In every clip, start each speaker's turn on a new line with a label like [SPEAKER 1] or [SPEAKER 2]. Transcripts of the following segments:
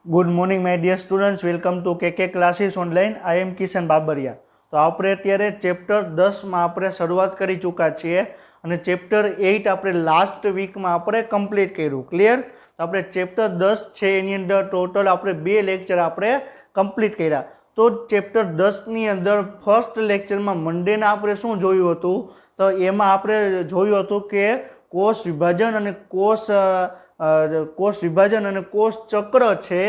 [SPEAKER 1] Good morning my dear students, welcome to K classes online. I am Kishan Babariya. तो આપણે અત્યારે chapter 10માં આપણે શરૂઆત કરી ચૂક્યા છીએ અને ચેપ્ટર 8 આપણે લાસ્ટ વીકમાં આપણે કમ્પ્લીટ કર્યું। ક્લિયર? તો આપણે ચેપ્ટર 10 છે એની અંદર ટોટલ આપણે 2 લેક્ચર આપણે કમ્પ્લીટ કર્યા। તો ચેપ્ટર 10ની અંદર ફર્સ્ટ લેક્ચરમાં મંડેના આપણે શું જોયું હતું? તો એમાં આપણે જોયું હતું કે કોષ વિભાજન અને કોષ વિભાજન અને કોષ ચક્ર છે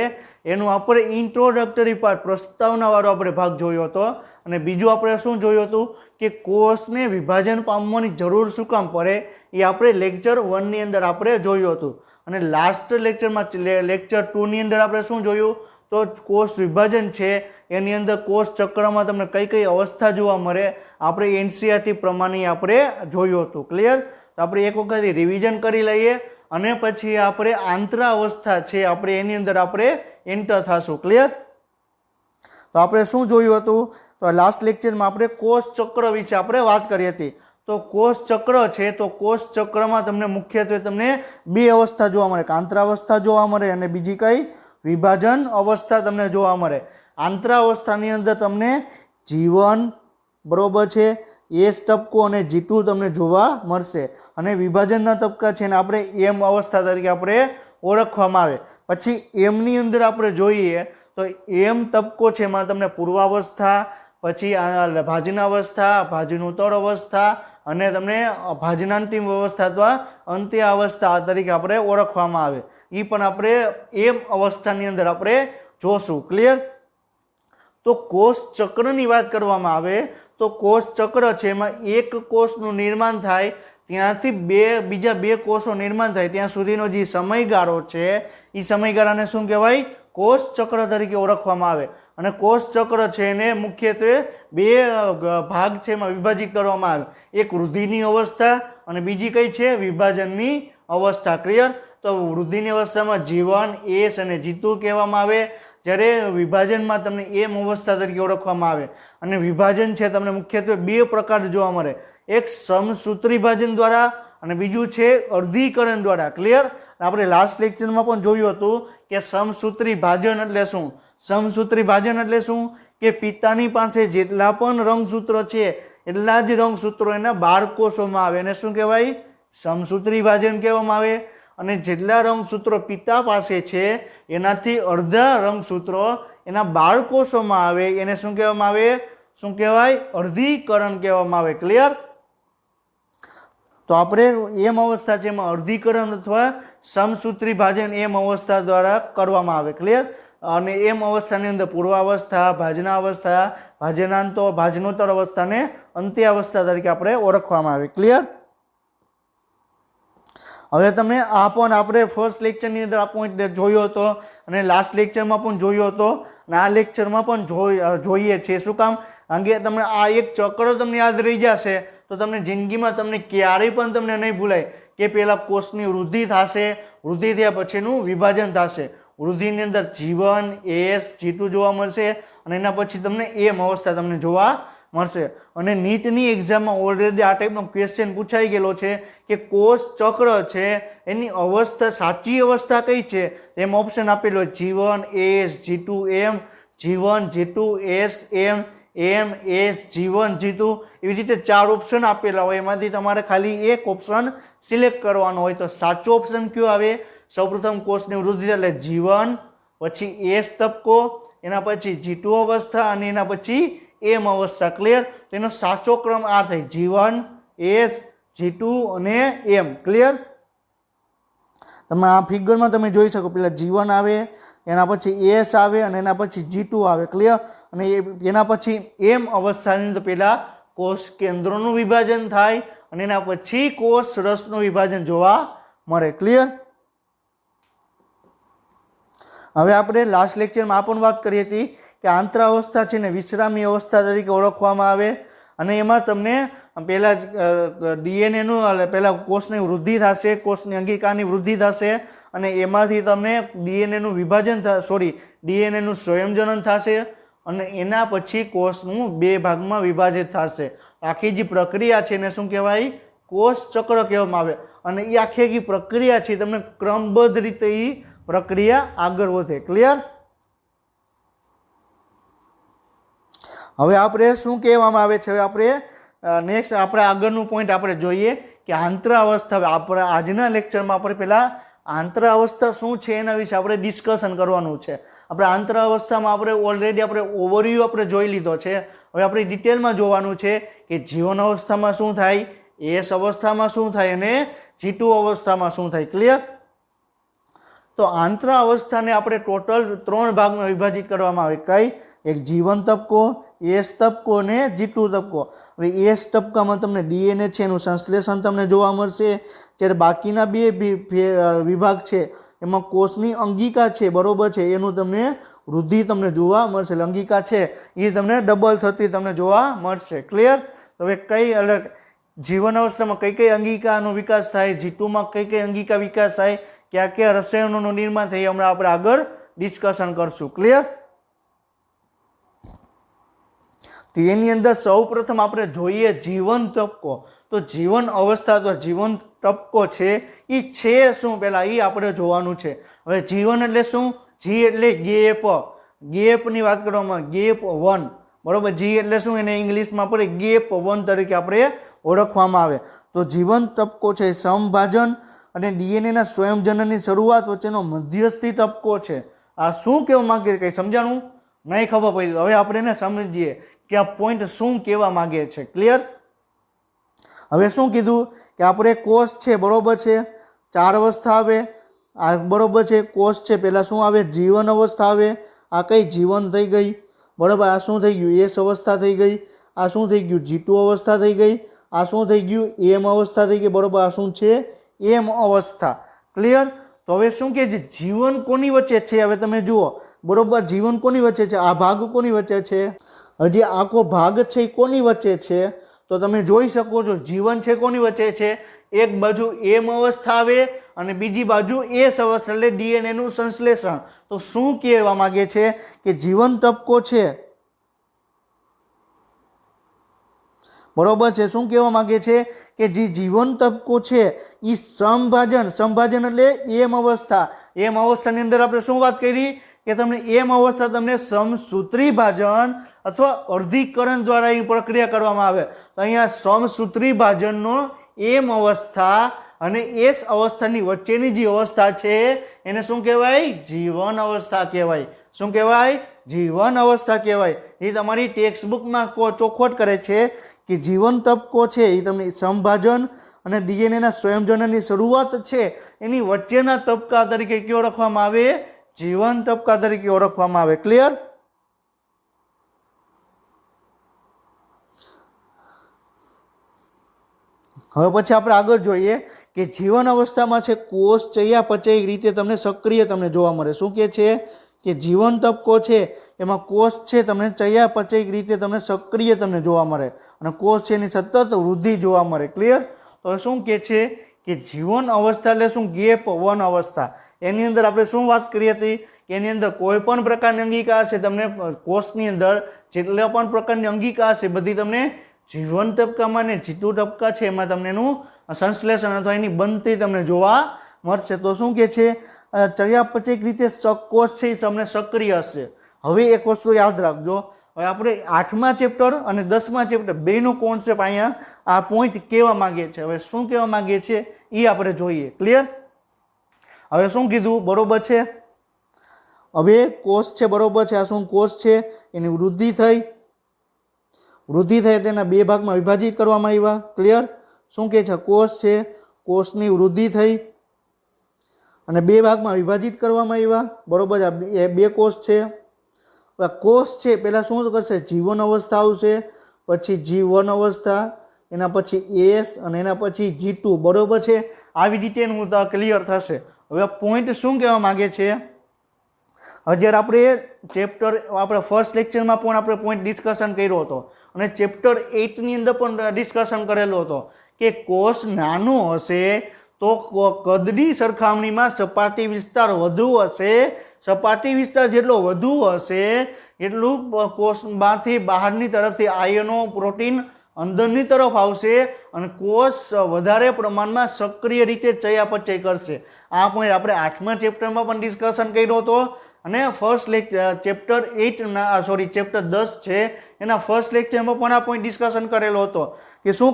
[SPEAKER 1] એનું આપણે ઇન્ટ્રોડક્ટરી પાર્ટ પ્રસ્તાવનાવાળો આપણે ભાગ જોયો હતો। અને બીજું આપણે શું જોયું હતું કે કોષને વિભાજન પામવાની જરૂર શું કામ પડે એ આપણે લેક્ચર 1ની અંદર આપણે જોયું હતું। અને લાસ્ટ લેક્ચરમાં લેક્ચર 2ની અંદર આપણે શું જોયું? તો કોષ વિભાજન છે એની અંદર કોષ ચક્રમાં તમને કઈ કઈ અવસ્થા જોવા મળે આપણે એનસીઈઆરટી પ્રમાણે આપણે જોયું હતું। ક્લિયર? તો આપણે એક વખત રિવિઝન કરી લઈએ અને પછી આપણે આંતરાવસ્થા છે આપણે એની અંદર આપણે એન્ટર થશું। ક્લિયર? તો આપણે શું જોયું હતું? તો લાસ્ટ લેક્ચરમાં આપણે કોષ ચક્ર વિશે આપણે વાત કરી હતી। તો કોષ ચક્ર છે તો કોષ ચક્રમાં તમને મુખ્યત્વે તમને બે અવસ્થા જોવા મળે, આંતરાવસ્થા જોવા મળે અને બીજી કઈ વિભાજન અવસ્થા તમને જોવા મળે। આંતરાવસ્થાની અંદર તમને જીવન બરોબર છે, એસ તબકો અને G2 તમને જોવા મળશે અને વિભાજનના તબકા છે ને આપણે એમ અવસ્થા તરીકે આપણે ઓળખવામાં આવે। પછી એમની અંદર આપણે જોઈએ તો એમ તબકો છે એમાં તમને પૂર્વાવસ્થા, પછી ભાજનાવસ્થા, ભાજનોત્તર અવસ્થા અને તમને ભાજનાંતિમ અવસ્થા અથવા અંત્ય અવસ્થા તરીકે આપણે ઓળખવામાં આવે। એ પણ આપણે એમ અવસ્થાની અંદર આપણે જોશું। ક્લિયર? તો કોષ ચક્રની વાત કરવામાં આવે તો કોષ ચક્ર છે એમાં એક કોષનું નિર્માણ થાય ત્યાંથી બીજા બે કોષો નિર્માણ થાય ત્યાં સુધીનો જે સમયગાળો છે એ સમયગાળાને શું કહેવાય? કોષ ચક્ર તરીકે ઓળખવામાં આવે। અને કોષ ચક્ર છે એને મુખ્યત્વે બે ભાગ છે એમાં વિભાજિત કરવામાં આવે, એક વૃદ્ધિની અવસ્થા અને બીજી કઈ છે? વિભાજનની અવસ્થા। ક્લિયર? તો વૃદ્ધિની અવસ્થામાં જીવન, એસ અને G2 કહેવામાં આવે, જ્યારે વિભાજનમાં તમને એમ અવસ્થા તરીકે ઓળખવામાં આવે। અને વિભાજન છે તમને મુખ્યત્વે બે પ્રકાર જોવા મળે, એક સમસૂત્રી વિભાજન દ્વારા અને બીજું છે અર્ધીકરણ દ્વારા। ક્લિયર? આપણે લાસ્ટ લેક્ચરમાં પણ જોયું હતું કે સમસૂત્રી ભાજન એટલે શું? સમસૂત્રી ભાજન એટલે શું કે પિતાની પાસે જેટલા પણ રંગસૂત્રો છે એટલા જ રંગસૂત્રો એના બાળકોષોમાં આવે એને શું કહેવાય? સમસૂત્રી ભાજન કહેવામાં આવે। અને જેટલા રંગસૂત્રો પિતા પાસે છે એનાથી અડધા રંગસૂત્રો એના બાળકોષોમાં આવે એને શું કહેવામાં આવે? શું કહેવાય? અર્ધીકરણ કહેવામાં આવે। ક્લિયર? તો આપણે એમ અવસ્થા છે એમાં અર્ધીકરણ અથવા સમસૂત્રી ભાજન એમ અવસ્થા દ્વારા કરવામાં આવે। ક્લિયર? અને એમ અવસ્થાની અંદર પૂર્વાવસ્થા, ભાજનાવસ્થા, ભાજનોત્તર અવસ્થા અને અંત્ય અવસ્થા તરીકે આપણે ઓળખવામાં આવે। ક્લિયર? હવે તમને આ પણ આપણે ફર્સ્ટ લેક્ચરની અંદર આ પોઈન્ટ જોયો હતો અને લાસ્ટ લેક્ચરમાં પણ જોયો હતો અને આ લેક્ચરમાં પણ જોઈએ છે। શું કામ? અંગે તમને આ એક ચક્ર તમને યાદ રહી જશે તો તમને જિંદગીમાં તમને ક્યારેય પણ તમને નહીં ભૂલાય કે પહેલાં કોષની વૃદ્ધિ થશે, વૃદ્ધિ થયા પછીનું વિભાજન થશે, વૃદ્ધિની અંદર જીવન, એસ, G2 જોવા મળશે અને એના પછી તમને એમ અવસ્થા તમને જોવા મળશે। અને નીટની એક્ઝામમાં ઓલરેડી આ ટાઈપનો ક્વેશ્ચન પૂછાઈ ગયેલો છે કે કોષ ચક્ર છે એની અવસ્થા સાચી અવસ્થા કઈ છે? એમ ઓપ્શન આપેલો જીવન, એસ, G2 એમ, જીવન, G2 એસ એમ, એમ, એસ, જીવન, G2 એવી રીતે 4 ઓપ્શન આપેલા હોય એમાંથી તમારે ખાલી એક ઓપ્શન સિલેક્ટ કરવાનો હોય। તો સાચો ઓપ્શન કયો આવે? સૌપ્રથમ કોષની વૃદ્ધિ એટલે જીવન, પછી એસ તબકો, એના પછી G2 અવસ્થા અને એના પછી એમ અવસ્થા। ક્લિયર? તો એનો સાચો ક્રમ આ થાય જીવન, એસ, G2 અને એમ। ક્લિયર? તમે આ ફિગરમાં તમે જોઈ શકો પેલા જીવન આવે, એના પછી એસ આવે અને એના પછી G2 આવે। ક્લિયર? અને એના પછી એમ અવસ્થાની અંદર પેલા કોષ કેન્દ્રોનું વિભાજન થાય અને એના પછી કોષ રસનું વિભાજન જોવા મળે। ક્લિયર? હવે આપણે લાસ્ટ લેક્ચરમાં આ પણ વાત કરી હતી કે આંતરાવસ્થા છે ને વિશ્રામી અવસ્થા તરીકે ઓળખવામાં આવે અને એમાં તમને પહેલાં ડીએનએનું પહેલાં કોષની વૃદ્ધિ થશે, કોષની અંગિકાની વૃદ્ધિ થશે અને એમાંથી તમને ડીએનએનું ડીએનએનું સ્વયંજનન થશે અને એના પછી કોષનું બે ભાગમાં વિભાજિત થશે। આખી જે પ્રક્રિયા છે એને શું કહેવાય? કોષ ચક્ર કહેવામાં આવે અને એ આખી પ્રક્રિયા છે તમને ક્રમબદ્ધ રીતે એ પ્રક્રિયા આગળ વધે. ક્લિયર? હવે આપણે શું કહેવામાં આવે છે, હવે આપણે નેક્સ્ટ આપણે આગળનું પોઈન્ટ આપણે જોઈએ કે આંતરાવસ્થા. આપણે આજના લેક્ચરમાં આપણે પહેલાં આંતરાવસ્થા શું છે એના વિશે આપણે ડિસ્કશન કરવાનું છે. આપણે આંતરાવસ્થામાં આપણે ઓલરેડી આપણે ઓવરવ્યૂ આપણે જોઈ લીધો છે. હવે આપણે ડિટેલમાં જોવાનું છે કે જીવન અવસ્થામાં શું થાય, એસ અવસ્થામાં શું થાય અને G2 અવસ્થામાં શું થાય. ક્લિયર? તો આંતરાવસ્થાને આપણે ટોટલ 3 ભાગમાં વિભાજિત કરવામાં આવે. કઈ? એક જીવન તબક્કો, એસ તબક્કો અને G2 તબક્કો. હવે એસ તબક્કામાં તમને ડીએનએ છે એનું સંશ્લેષણ તમને જોવા મળશે, જ્યારે બાકીના બે વિભાગ છે એમાં કોષની અંગિકા છે, બરોબર છે, એનું તમને વૃદ્ધિ તમને જોવા મળશે. અંગિકા છે એ તમને ડબલ થતી તમને જોવા મળશે. ક્લિયર? હવે કઈ અલગ જીવન અવસ્થામાં કઈ કઈ અંગિકાનો વિકાસ થાય, G2માં કઈ કઈ અંગિકા વિકાસ થાય, કયા કયા રસાયણોનું નિર્માણ થાય, હમણાં આપણે આગળ ડિસ્કશન કરશું. ક્લિયર? તો એની અંદર સૌપ્રથમ આપણે જોઈએ જીવન તબક્કો. તો જીવન અવસ્થા અથવા જીવન તબક્કો છે એ છે શું પહેલાં એ આપણે જોવાનું છે. હવે જીવન એટલે શું? જી એટલે ગેપ, ગેપની વાત કરવામાં, ગેપ 1, બરોબર. જી એટલે શું? એને ઇંગ્લિશમાં આપણે ગેપ 1 તરીકે આપણે ઓળખવામાં આવે. તો જીવન તબક્કો છે સમભાજન અને ડીએનએના સ્વયંજનનની શરૂઆત વચ્ચેનો મધ્યસ્થી તબક્કો છે. આ શું કહેવા માંગે, કંઈ સમજાણું? નહીં ખબર પડી. હવે આપણે એને સમજીએ કે આ પોઈન્ટ શું કહેવા માંગે છે. ક્લિયર? હવે શું કીધું કે આપણે કોષ છે, બરોબર છે, 4 અવસ્થા આવે. આ બરોબર છે, કોષ છે પહેલાં શું આવે? જીવન અવસ્થા આવે. આ કઈ? જીવન થઈ ગઈ, બરોબર. આ શું થઈ ગયું? એસ અવસ્થા થઈ ગઈ. આ શું થઈ ગયું? G2 અવસ્થા થઈ ગઈ. આ શું થઈ ગયું? એમ અવસ્થા થઈ ગઈ, બરોબર. આ શું છે? એમ અવસ્થા. ક્લિયર? તો હવે શું કે છે જીવન કોની વચ્ચે છે? હવે તમે જુઓ, બરોબર, જીવન કોની વચ્ચે છે? આ ભાગ કોની વચ્ચે છે? હજી આખો ભાગ છે એ કોની વચ્ચે છે? તો તમે જોઈ શકો છો જીવન છે કોની વચ્ચે છે? એક બાજુ એમ અવસ્થા આવે અને બીજી બાજુ એસ અવસ્થા, એટલે ડીએનએનું સંશ્લેષણ. તો શું કહેવા માંગે છે કે જીવન તબક્કો છે, બરોબર છે, શું કહેવા માંગે છે કે જે જીવન તબક્કો છે એ સમભાજન, સંભાજન એટલે એમ અવસ્થા. એમ અવસ્થાની અંદર આપણે શું વાત કરી કે તમને એમ અવસ્થા તમને સમસૂત્રી ભાજન અથવા અર્ધીકરણ દ્વારા એ પ્રક્રિયા કરવામાં આવે. તો અહીંયા સમસૂત્રી ભાજનનો એમ અવસ્થા અને એસ અવસ્થાની વચ્ચેની જે અવસ્થા છે એને શું કહેવાય? જીવન અવસ્થા કહેવાય. શું કહેવાય? જીવન અવસ્થા કહેવાય. એ તમારી ટેક્સ્ટ બુકમાં ચોખવટ કરે છે કે જીવન તબક્કો છે એ તમને સમભાજન અને ડીએનએના સ્વયંજનનની શરૂઆત છે એની વચ્ચેના તબક્કા તરીકે કયો ઓળખવામાં આવે? જીવન તબક્કા તરીકે ઓળખવામાં આવે. ક્લિયર? હવે પછી આપણે આગળ જોઈએ કે જીવન અવસ્થામાં છે કોષ ચયાપચય રીતે તમને સક્રિય તમને જોવા મળે. શું કે છે કે જીવન તબક્કો છે એમાં કોષ છે તમને ચયાપચય રીતે તમને સક્રિય તમને જોવા મળે અને કોષ છે એની સતત વૃદ્ધિ જોવા મળે. ક્લિયર? તો શું કે છે કે જીવન અવસ્થા એટલે શું? ગેપ 1 અવસ્થા. એની અંદર આપણે શું વાત કરી હતી કે એની અંદર કોઈ પણ પ્રકારની અંગિકા હશે, તમને કોષની અંદર જેટલા પણ પ્રકારની અંગિકા હશે બધી તમને જીવન તબક્કામાં ને G2 તબક્કા છે એમાં તમને એનું સંશ્લેષણ અથવા એની બનતી તમને જોવા મળશે. તો શું કે છે ચયાપચય રીતે કોષ છે એ તમને સક્રિય હશે. હવે એક વસ્તુ યાદ રાખજો, હવે આપણે 8મા ચેપ્ટર અને 10મા ચેપ્ટર બેનો કોન્સેપ્ટ અહીંયા આ પોઈન્ટ કહેવા માંગે છે. હવે શું કહેવા માંગે છે એ આપણે જોઈએ. ક્લિયર? હવે શું કીધું? બરોબર છે, હવે કોષ છે, બરોબર છે, આ શું કોષ છે એની વૃદ્ધિ થઈ તેના 2 ભાગમાં વિભાજિત કરવામાં આવ્યા. ક્લિયર? શું કહે છે? કોષ છે, કોષની વૃદ્ધિ થઈ અને 2 ભાગમાં વિભાજિત કરવામાં આવ્યા. બરોબર, આ 2 કોષ છે. કોષ છે પહેલાં શું કરશે? જીવન અવસ્થા આવશે, પછી G1 અવસ્થા, એના પછી એસ અને એના પછી G2. બરોબર છે, આવી રીતે હું ક્લિયર થશે. હવે પોઈન્ટ શું કહેવા માંગે છે? જ્યારે આપણે ચેપ્ટર આપણે ફર્સ્ટ લેક્ચરમાં પણ આપણે પોઈન્ટ ડિસ્કશન કર્યો હતો અને ચેપ્ટર 8ની અંદર પણ ડિસ્કશન કરેલો હતો કે કોષ નાનો હશે તો કદની સરખામણીમાં સપાટી વિસ્તાર વધુ હશે. સપાટી વિસ્તાર જેટલો વધુ હશે એટલું કોષમાંથી બહારની તરફથી આયનો, પ્રોટીન અંદરની તરફ આવશે અને કોષ વધારે પ્રમાણમાં સક્રિય રીતે ચયાપચય કરશે. આ પોઈન્ટ આપણે 8મા ચેપ્ટરમાં પણ ડિસ્કશન કર્યો હતો અને ફર્સ્ટ ચેપ્ટર 8 ચેપ્ટર 10 છે એના ફર્સ્ટ લેક્ચરમાં પણ આ પોઈન્ટ ડિસ્કશન કરેલો હતો કે શું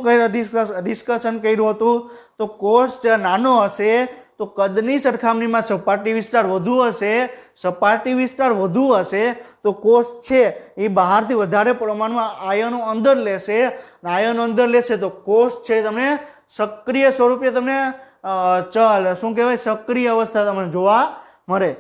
[SPEAKER 1] ડિસ્કશન કર્યું હતું. તો કોષ નાનો હશે તો કદની સરખામણીમાં સપાટી વિસ્તાર વધુ હશે તો કોષ છે એ બહારથી વધારે પ્રમાણમાં આયનો અંદર લેશે તો કોષ છે તમને સક્રિય સ્વરૂપે તમને સક્રિય અવસ્થા તમને જોવા મળે.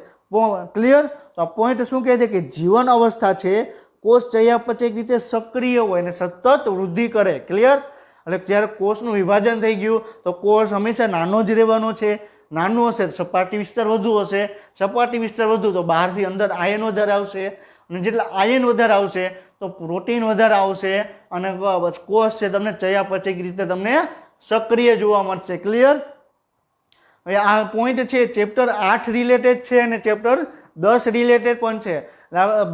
[SPEAKER 1] ક્લિયર? તો આ પોઈન્ટ શું કહે છે કે જીવન અવસ્થા છે કોષ ચયાપચય રીતે સક્રિય હોય અને સતત વૃદ્ધિ કરે. ક્લિયર? એટલે જ્યારે કોષનું વિભાજન થઈ ગયું તો કોષ હંમેશા નાનો જ રહેવાનો છે. નાનું હશે સપાટી વિસ્તાર વધુ તો બહારથી અંદર આયન વધારે આવશે અને જેટલા આયન વધારે આવશે તો પ્રોટીન વધારે આવશે અને કોષ છે તમને ચયાપચય રીતે તમને સક્રિય જોવા મળશે. ક્લિયર? હવે આ પોઈન્ટ છે ચેપ્ટર 8 રિલેટેડ છે અને ચેપ્ટર 10 રિલેટેડ પણ છે.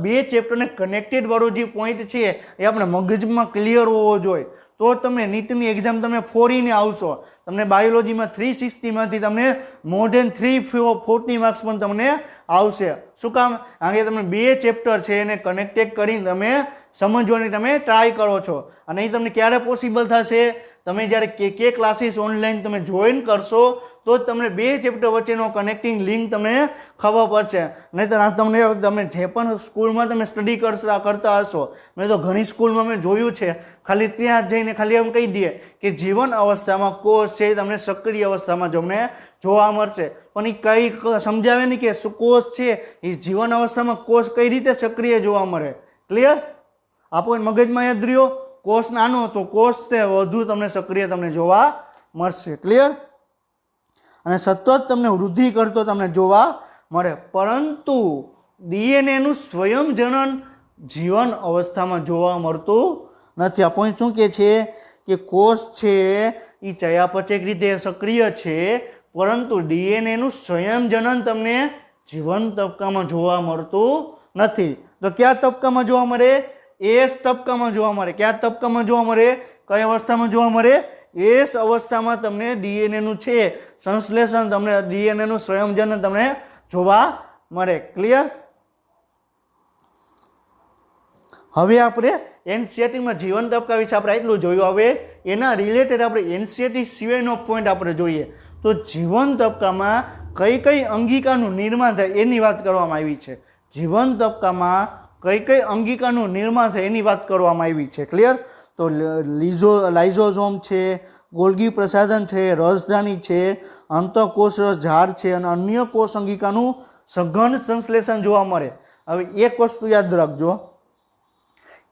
[SPEAKER 1] બે ચેપ્ટરને કનેક્ટેડ વાળો જે પોઈન્ટ છે એ આપણે મગજમાં ક્લિયર હોવો જોઈએ તો તમે નીટની એક્ઝામ તમે ફોરીને આવશો. તમને બાયોલોજીમાં 360માંથી તમને મોર ધેન 340 માર્ક્સ પણ તમને આવશે. શું કામ? કારણ કે તમે બે ચેપ્ટર છે એને કનેક્ટેડ કરીને તમે સમજવાની તમે ટ્રાય કરો છો અને એ તમને ક્યારે પોસિબલ થશે? તમે જ્યારે કે ક્લાસીસ ઓનલાઈન તમે જોઈન કરશો તો જ તમને બે ચેપ્ટર વચ્ચેનો કનેક્ટિંગ લિંક તમને ખબર પડશે. નહીંતર તમે જે પણ સ્કૂલમાં તમે સ્ટડી કરતા હશો, મેં તો ઘણી સ્કૂલમાં મેં જોયું છે, ખાલી ત્યાં જઈને ખાલી એમ કહી દઈએ કે જીવન અવસ્થામાં કોષ છે તમને સક્રિય અવસ્થામાં તમને જોવા મળશે પણ એ કંઈ સમજાવે નહીં કે કોષ છે એ જીવન અવસ્થામાં કોષ કઈ રીતે સક્રિય જોવા મળે. ક્લિયર? આપો મગજમાં યાદ રહ્યો. કોષ નાનો તો કોષ તે વધુ તમને સક્રિય તમને જોવા મળશે. ક્લિયર? અને સતત તમને વૃદ્ધિ કરતો તમને જોવા મળે. પરંતુ ડીએનએનું સ્વયંજનન જીવન અવસ્થામાં જોવા મળતું નથી. આ પોઈન્ટ શું કહે છે કે કોષ છે એ ચયાપચય રીતે સક્રિય છે પરંતુ ડીએનએનું સ્વયંજનન તમને જીવન તબક્કામાં જોવા મળતું નથી. તો કયા તબક્કામાં જોવા મળે? એસ તબક્કામાં જોવા મળે. કયા તબક્કામાં જોવા મળે? કઈ અવસ્થામાં જોવા મળે? એસ અવસ્થામાં તમને ડીએનએનું છે સંશ્લેષણ તમને ડીએનએનું સ્વયંજનન તમને જોવા મળે. ક્લિયર? હવે આપણે એનસીઈઆરટીમાં જીવન તબક્કા વિશે આપણે એટલું જોયું. હવે એના રિલેટેડ આપણે એનસીઈઆરટી સિવાયનો પોઈન્ટ આપણે જોઈએ તો જીવન તબક્કામાં કઈ અંગિકાનું નિર્માણ થાય એની વાત કરવામાં આવી છે. જીવન તબક્કામાં કઈ અંગિકાનું નિર્માણ થાય એની વાત કરવામાં આવી છે. ક્લિયર? તો લાઇઝોઝોમ છે, ગોલ્ગી પ્રસાધન છે, રસધાની છે, અંતઃકોષ ઝાડ છે અને અન્ય કોષ અંગિકાનું સઘન સંશ્લેષણ જોવા મળે. હવે એક વસ્તુ યાદ રાખજો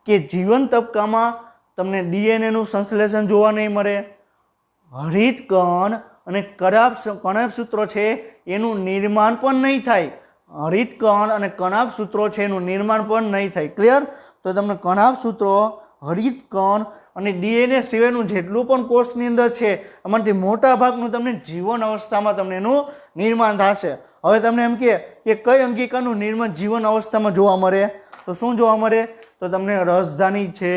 [SPEAKER 1] કે જીવન તબક્કામાં તમને ડીએનએનું સંશ્લેષણ જોવા નહીં મળે. હરિતકણ અને કણાભસૂત્રો છે એનું નિર્માણ પણ નહીં થાય. હરિતકણ અને કણાભસૂત્રો છે એનું નિર્માણ પણ નહીં થાય. ક્લિયર? તો તમને કણાભસૂત્રો, હરિતકણ અને ડીએનએ સિવાયનું જેટલું પણ કોષની અંદર છે એમાંથી મોટા ભાગનું તમને જીવન અવસ્થામાં તમને એનું નિર્માણ થશે. હવે તમને એમ કે કઈ અંગિકાનું નિર્માણ જીવન અવસ્થામાં જોવા મળે તો શું જોવા મળે? તો તમને રસધાની છે,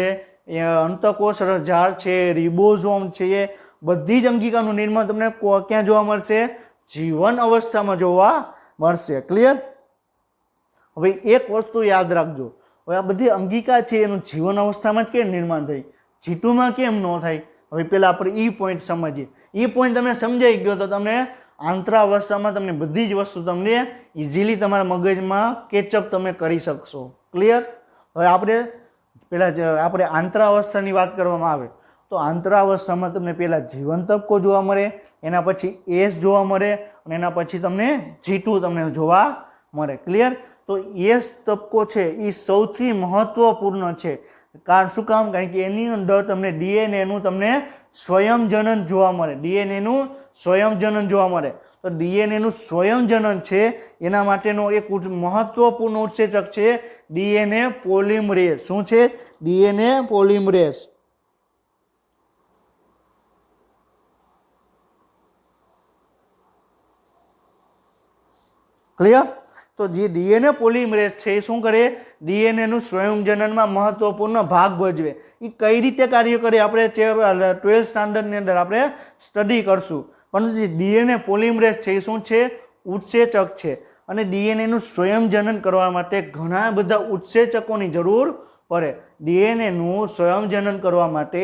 [SPEAKER 1] અંતઃકોષ ઝાડ છે, રિબોઝોમ છે, એ બધી જ અંગિકાનું નિર્માણ તમને ક્યાં જોવા મળશે? જીવન અવસ્થામાં જોવા મળશે. ક્લિયર? હવે એક વસ્તુ યાદ રાખજો. હવે આ બધી અંગિકા છે એનું જીવન અવસ્થામાં જ કેમ નિર્માણ થાય? જીટુમાં કેમ ન થાય? હવે પહેલાં આપણે એ પોઈન્ટ સમજીએ. એ પોઈન્ટ તમે સમજાઈ ગયો તો તમને આંતરાવસ્થામાં તમને બધી જ વસ્તુ તમને ઇઝીલી તમારા મગજમાં કેચઅપ તમે કરી શકશો. ક્લિયર? હવે આપણે આંતરાવસ્થાની વાત કરવામાં આવે તો આંતરાવસ્થામાં તમને પહેલાં જીવન તબક્કો જોવા મળે, એના પછી એસ જોવા મળે અને એના પછી તમને જીટુ તમને જોવા મળે. ક્લિયર? તો એસ તબક્કો છે એ સૌથી મહત્વપૂર્ણ છે. શું કામ? કારણ કે એની અંદર તમને ડીએનએનું તમને સ્વયંજનન જોવા મળે. ડીએનએનું સ્વયંજનન જોવા મળે. તો ડીએનએનું સ્વયંજનન છે એના માટેનો એક મહત્વપૂર્ણ ઉત્સેચક છે ડીએનએ પોલિમરેઝ. શું છે? DNA polymerase. ક્લિયર? તો જે ડીએનએ પોલિમરેઝ છે એ શું કરે, ડીએનએનું સ્વયંજનનમાં મહત્વપૂર્ણ ભાગ ભજવે. એ કઈ રીતે કાર્ય કરે આપણે 12th સ્ટાન્ડર્ડની અંદર આપણે સ્ટડી કરશું. પરંતુ જે ડીએનએ પોલિમરેઝ છે એ શું છે, ઉત્સેચક છે. અને ડીએનએનું સ્વયંજનન કરવા માટે ઘણા બધા ઉત્સેચકોની જરૂર પડે. ડીએનએનું સ્વયંજનન કરવા માટે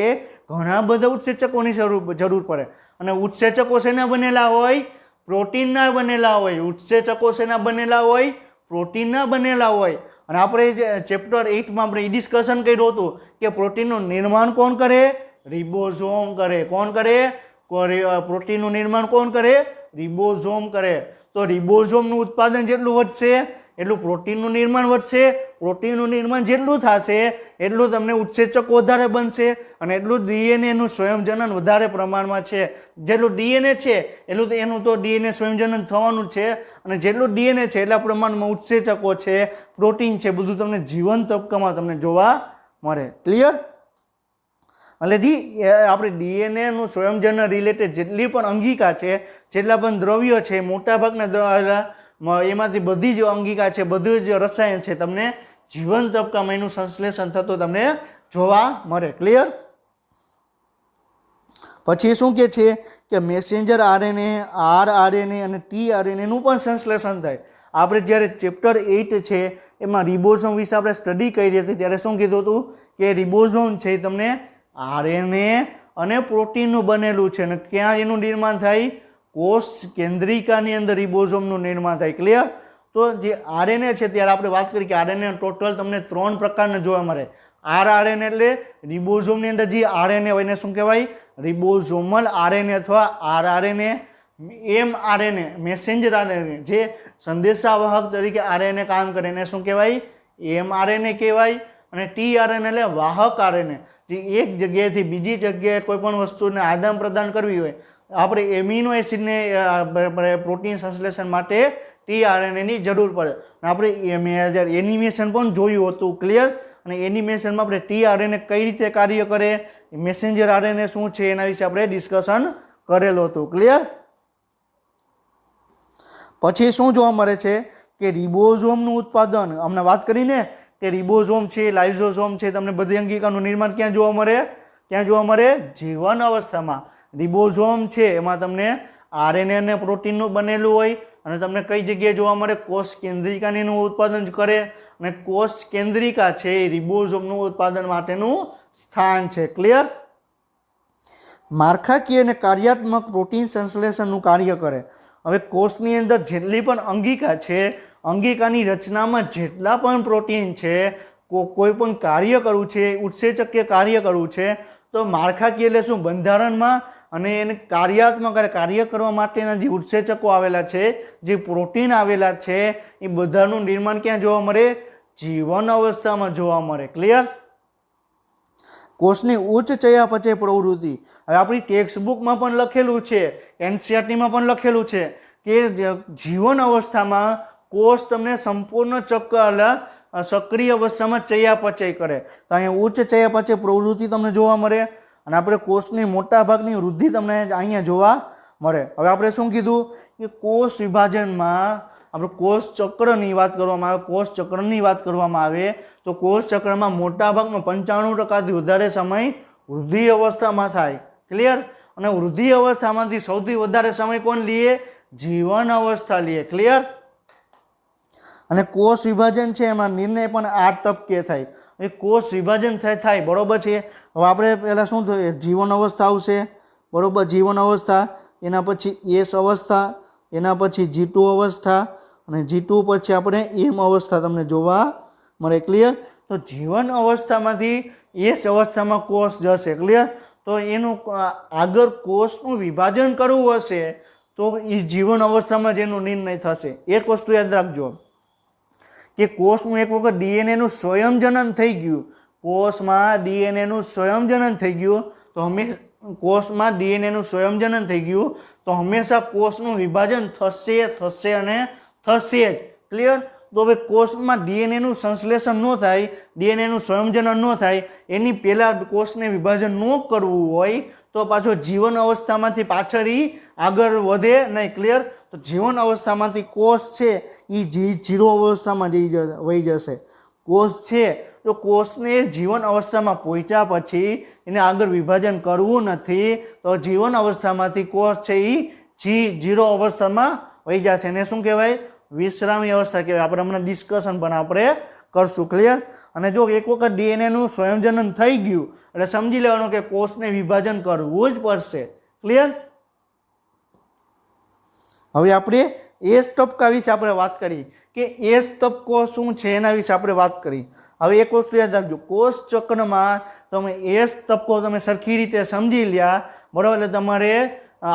[SPEAKER 1] ઘણા બધા ઉત્સેચકોની જરૂર પડે. અને ઉત્સેચકો શેના બનેલા હોય, પ્રોટીનના બનેલા હોય. ઉત્સેચકો શેના બનેલા હોય, પ્રોટીનના બનેલા હોય. અને આપણે જે ચેપ્ટર 8માં આપણે ડિસ્કશન કર્યું હતું કે પ્રોટીનનું નિર્માણ કોણ કરે, રિબોઝોમ કરે. કોણ કરે, પ્રોટીનનું નિર્માણ કોણ કરે, રિબોઝોમ કરે. તો રિબોઝોમનું ઉત્પાદન જેટલું વધશે એટલું પ્રોટીનનું નિર્માણ વધશે. પ્રોટીનનું નિર્માણ જેટલું થશે એટલું તમને ઉત્સેચક વધારે બનશે અને એટલું ડીએનએનું સ્વયંજનન વધારે પ્રમાણમાં છે. જેટલું ડીએનએ છે એટલું તો એનું તો ડીએનએ સ્વયંજનન થવાનું છે. અને જેટલું ડીએનએ છે એટલા પ્રમાણમાં ઉત્સેચકો છે, પ્રોટીન છે, બધું તમને જીવન તબક્કામાં તમને જોવા મળે. ક્લિયર? એટલે જી આપણે ડીએનએનું સ્વયંજનન રિલેટેડ જેટલી પણ અંગિકા છે, જેટલા પણ દ્રવ્યો છે, મોટાભાગના એમાંથી બધી જ અંગિકા છે, બધું જ રસાયણ છે, તમને જીવન તબક્કામાં એનું સંશ્લેષણ થતું તમને જોવા મળે. ક્લિયર? પછી શું કહે છે કે મેસેન્જર આરએનએ, આરઆરએનએ અને ટીઆરએનએનું પણ સંશ્લેષણ થાય. આપણે જ્યારે ચેપ્ટર 8 છે એમાં રિબોઝોમ વિશે આપણે સ્ટડી કરી હતી ત્યારે શું કીધું હતું કે રિબોઝોમ છે એ તમને આરએનએ અને પ્રોટીનનું બનેલું છે. અને ક્યાં એનું નિર્માણ થાય, કોષ કેન્દ્રિકાની અંદર રિબોઝોમનું નિર્માણ થાય. ક્લિયર? તો જે આરએનએ છે ત્યારે આપણે વાત કરી કે આરએનએ ટોટલ તમને 3 પ્રકારના જોવા મળે. આરઆરએનએ એટલે રિબોઝોમની અંદર જે આરએનએ હોય એને શું કહેવાય, રિબોઝોમલ આરએનએ અથવા આરઆરએનએ. એમઆરએનએ મેસેન્જર આરએનએ જે સંદેશાવાહક તરીકે આરએનએ કામ કરે એને શું કહેવાય, એમઆરએનએ કહેવાય. અને ટીઆરએનએ એટલે વાહક આરએનએ જે એક જગ્યાએથી બીજી જગ્યાએ કોઈ પણ વસ્તુને આદાન પ્રદાન કરવી હોય, આપણે એમિનો એસિડને પ્રોટીન સંશ્લેષણ માટે ટીઆરએનએની જરૂર પડે. આપણે એનિમેશન પણ જોયું હતું. ક્લિયર? અને એનિમેશનમાં આપણે ટીઆરએનએ કઈ રીતે કાર્ય કરે, મેસેન્જર આરએનએ શું છે એના વિશે આપણે ડિસ્કશન કરેલું હતું. ક્લિયર? પછી શું જોવા મળે છે કે રિબોઝોમનું ઉત્પાદન અમને વાત કરીને કે રિબોઝોમ છે, લાઇઝોઝોમ છે, તમને બધી અંગિકાનું નિર્માણ ક્યાં જોવા મળે, ક્યાં જોવા મળે, જીવન અવસ્થામાં. રિબોઝોમ છે એમાં તમને આરએનએ અને પ્રોટીનનું બનેલું હોય. અને તમને કઈ જગ્યાએ જોવા મળે, કોષ કેન્દ્રિકાનું ઉત્પાદન કરે. અને કોષ કેન્દ્રિકા છે એ રિબોઝોમનું ઉત્પાદન માટેનું સ્થાન છે. ક્લિયર? માળખાકીય અને કાર્યાત્મક પ્રોટીન સંશ્લેષણનું કાર્ય કરે. હવે કોષની અંદર જેટલી પણ અંગિકા છે, અંગિકાની રચનામાં જેટલા પણ પ્રોટીન છે, કોઈ પણ કાર્ય કરવું છે, ઉત્સેચકીય કાર્ય કરવું છે, તો માળખાકીય એટલે શું, બંધારણમાં. અને એને કાર્યાત્મક કાર્ય કરવા માટેના જે ઉત્સેચકો આવેલા છે, જે પ્રોટીન આવેલા છે, એ બધાનું નિર્માણ ક્યાં જોવા મળે, જીવન અવસ્થામાં જોવા મળે. ક્લિયર? કોષની ઉચ્ચ ચયાપચય પ્રવૃત્તિ. હવે આપણી ટેક્સ્ટ બુકમાં પણ લખેલું છે, એનસીઈઆરટીમાં પણ લખેલું છે કે જીવન અવસ્થામાં કોષ તમને સંપૂર્ણ સક્રિય અવસ્થામાં ચયાપચય કરે. તો અહીંયા ઉચ્ચ ચયાપચય પ્રવૃત્તિ તમને જોવા મળે. અને આપણે કોષની મોટાભાગની વૃદ્ધિ તમને અહીંયા જોવા મળે. હવે આપણે શું કીધું કે કોષ વિભાજનમાં આપણે કોષ ચક્રની વાત કરવામાં આવે, કોષ ચક્રની વાત કરવામાં આવે તો કોષ ચક્રમાં મોટાભાગનો 95%થી વધારે સમય વૃદ્ધિ અવસ્થામાં થાય. ક્લિયર? અને વૃદ્ધિ અવસ્થામાંથી સૌથી વધારે સમય કોણ લે, જીવન અવસ્થા લે. ક્લિયર? અને કોષ વિભાજન છે એમાં નિર્ણય પણ 8 તબક્કે થાય. એ કોષ વિભાજન થાય બરોબર છે. હવે આપણે પહેલાં શું થયું, જીવન અવસ્થા આવશે. બરોબર? જીવન અવસ્થા, એના પછી એસ અવસ્થા, એના પછી G2 અવસ્થા, અને G2 પછી આપણે એમ અવસ્થા તમને જોવા મળે. ક્લિયર? તો જીવન અવસ્થામાંથી એસ અવસ્થામાં કોષ જશે. ક્લિયર? તો એનું આગળ કોષનું વિભાજન કરવું હશે તો એ જીવન અવસ્થામાં જ એનો નિર્ણય થશે. એક વસ્તુ યાદ રાખજો કે કોષનું એક વખત ડીએનએનું સ્વયંજનન થઈ ગયું, કોષમાં ડીએનએનું સ્વયંજનન થઈ ગયું તો હંમેશા કોષનું વિભાજન થશે અને થશે જ. ક્લિયર? તો હવે કોષમાં ડીએનએનું સંશ્લેષણ ન થાય, ડીએનએનું સ્વયંજનન ન થાય, એની પહેલાં કોષને વિભાજન ન કરવું હોય તો પાછો જીવન અवस्थામાંથી પાછળ આગળ વધે નહીં. ક્લિયર? તો જીવન અवस्थામાંથી કોષ છે એ જીરો અवस्थામાં વહી જશે. કોષ છે તો કોષને જીવન અवस्थામાં પહોંચ્યા પછી એને આગળ વિભાજન કરવું નથી, તો જીવન અवस्थામાંથી કોષ છે એ જીરો અवस्थામાં વહી જશે. એને શું કહેવાય? વિશ્રામી અવસ્થા કહેવાય. આપણે હમણાં ડિસ્કશન પણ આપણે કરશું. ક્લિયર? અને જો એક વખત ડીએનએનું સ્વયંજનન થઈ ગયું એટલે સમજી લેવાનું કે કોષને વિભાજન કરવું જ પડશે. ક્લિયર? હવે આપણે એસ તબક્કા વિશે આપણે વાત કરી કે એસ તબક્કો શું છે એના વિશે આપણે વાત કરી. હવે એક વસ્તુ યાદ રાખજો, કોષ ચક્રમાં તમે એસ તબક્કો તમે સરખી રીતે સમજી લ્યા, બરાબર, એટલે તમારે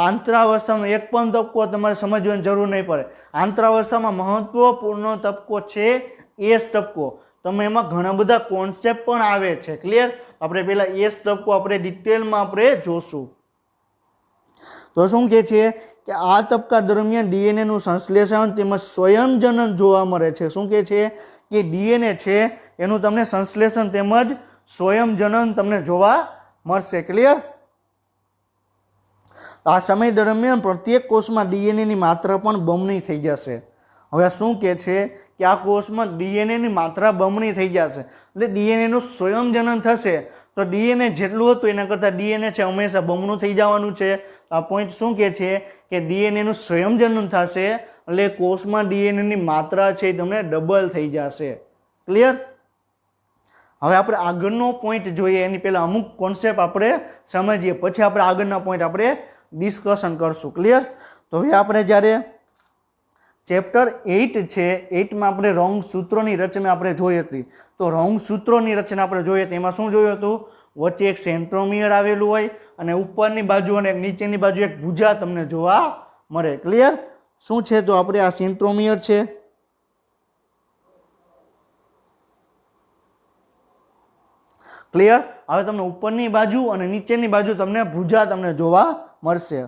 [SPEAKER 1] આંતરાવસ્થાનો એક પણ તબક્કો તમારે સમજવાની જરૂર નહીં પડે. આંતરાવસ્થામાં મહત્વપૂર્ણ તબક્કો છે એસ તબક્કો. તમે એમાં ઘણા બધા કોન્સેપ્ટ પણ આવે છે. ક્લિયર? આપણે પહેલાં એસ તબક્કો આપણે ડિટેલમાં આપણે જોશું. તો શું કહે છે કે આ તબક્કા દરમિયાન ડીએનએનું સંશ્લેષણ તેમજ સ્વયંજનન જોવા મળે છે. શું કહે છે કે ડીએનએ છે એનું તમને સંશ્લેષણ તેમજ સ્વયંજનન તમને જોવા મળશે. ક્લિયર? આ સમય દરમિયાન પ્રત્યેક કોષમાં ડીએનએની માત્રા પણ બમણી થઈ જશે. હવે શું કહે છે કે આ કોષમાં ડીએનએની માત્રા બમણી થઈ જશે એટલે ડીએનએનું સ્વયંજનન થશે. તો ડીએનએ જેટલું હતું એના કરતાં ડીએનએ છે હંમેશા બમણું થઈ જવાનું છે. આ પોઈન્ટ શું કહે છે કે ડીએનએનું સ્વયંજનન થશે એટલે કોષમાં ડીએનએની માત્રા છે એ તમને ડબલ થઈ જશે. ક્લિયર? હવે આપણે આગળનો પોઈન્ટ જોઈએ એની પહેલાં અમુક કોન્સેપ્ટ આપણે સમજીએ, પછી આપણે આગળના પોઈન્ટ આપણે ડિસ્કશન કરશું. ક્લિયર? તો હવે આપણે જ્યારે ચેપ્ટર 8 છે 8માં આપણે રંગસૂત્રોની રચના આપણે જોઈ હતી. તો રંગસૂત્રોની રચના આપણે જોઈ હતી. એમાં શું જોયું હતું? વચ્ચે એક સેન્ટ્રોમિયર આવેલું હોય અને ઉપરની બાજુ અને નીચેની બાજુ એક ભુજા તમને જોવા મળે. ક્લિયર? શું છે? તો આપણે આ સેન્ટ્રોમિયર છે. ક્લિયર? હવે તમને ઉપરની બાજુ અને નીચેની બાજુ તમને ભુજા તમને જોવા મળશે.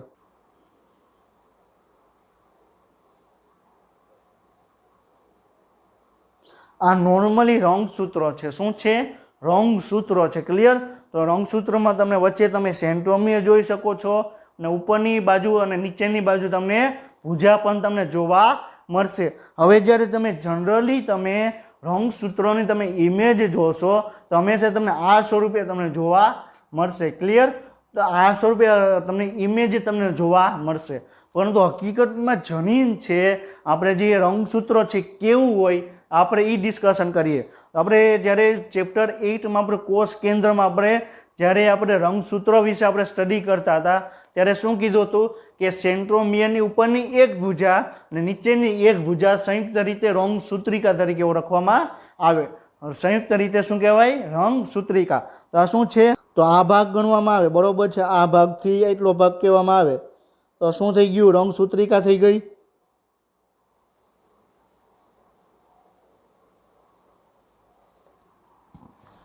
[SPEAKER 1] આ નોર્મલી રંગસૂત્રો છે. શું છે? રંગસૂત્રો છે. ક્લિયર? તો રંગસૂત્રમાં તમને વચ્ચે તમે સેન્ટ્રોમિયર જોઈ શકો છો અને ઉપરની બાજુ અને નીચેની બાજુ તમને ભુજા પણ તમને જોવા મળશે. હવે જ્યારે તમે જનરલી તમે રંગસૂત્રોની તમે ઇમેજ જોશો તો હંમેશા તમને આ સ્વરૂપે તમને જોવા મળશે. ક્લિયર? તો આ સ્વરૂપે તમને ઇમેજ તમને જોવા મળશે. પરંતુ હકીકતમાં જનીન છે આપણે જે રંગસૂત્રો છે કેવું હોય આપણે એ ડિસ્કશન કરીએ. આપણે જ્યારે ચેપ્ટર 8માં આપણે કોષ કેન્દ્રમાં આપણે જ્યારે આપણે રંગસૂત્રો વિશે આપણે સ્ટડી કરતા હતા ત્યારે શું કીધું હતું કે સેન્ટ્રોમિયરની ઉપરની એક ભુજા અને નીચેની એક ભુજા સંયુક્ત રીતે રંગસૂત્રિકા તરીકે ઓળખવામાં આવે. સંયુક્ત રીતે શું કહેવાય? રંગસૂત્રિકા. તો આ શું છે? તો આ ભાગ ગણવામાં આવે. બરોબર છે? આ ભાગથી એટલો ભાગ કહેવામાં આવે. તો શું થઈ ગયું? રંગસૂત્રિકા થઈ ગઈ.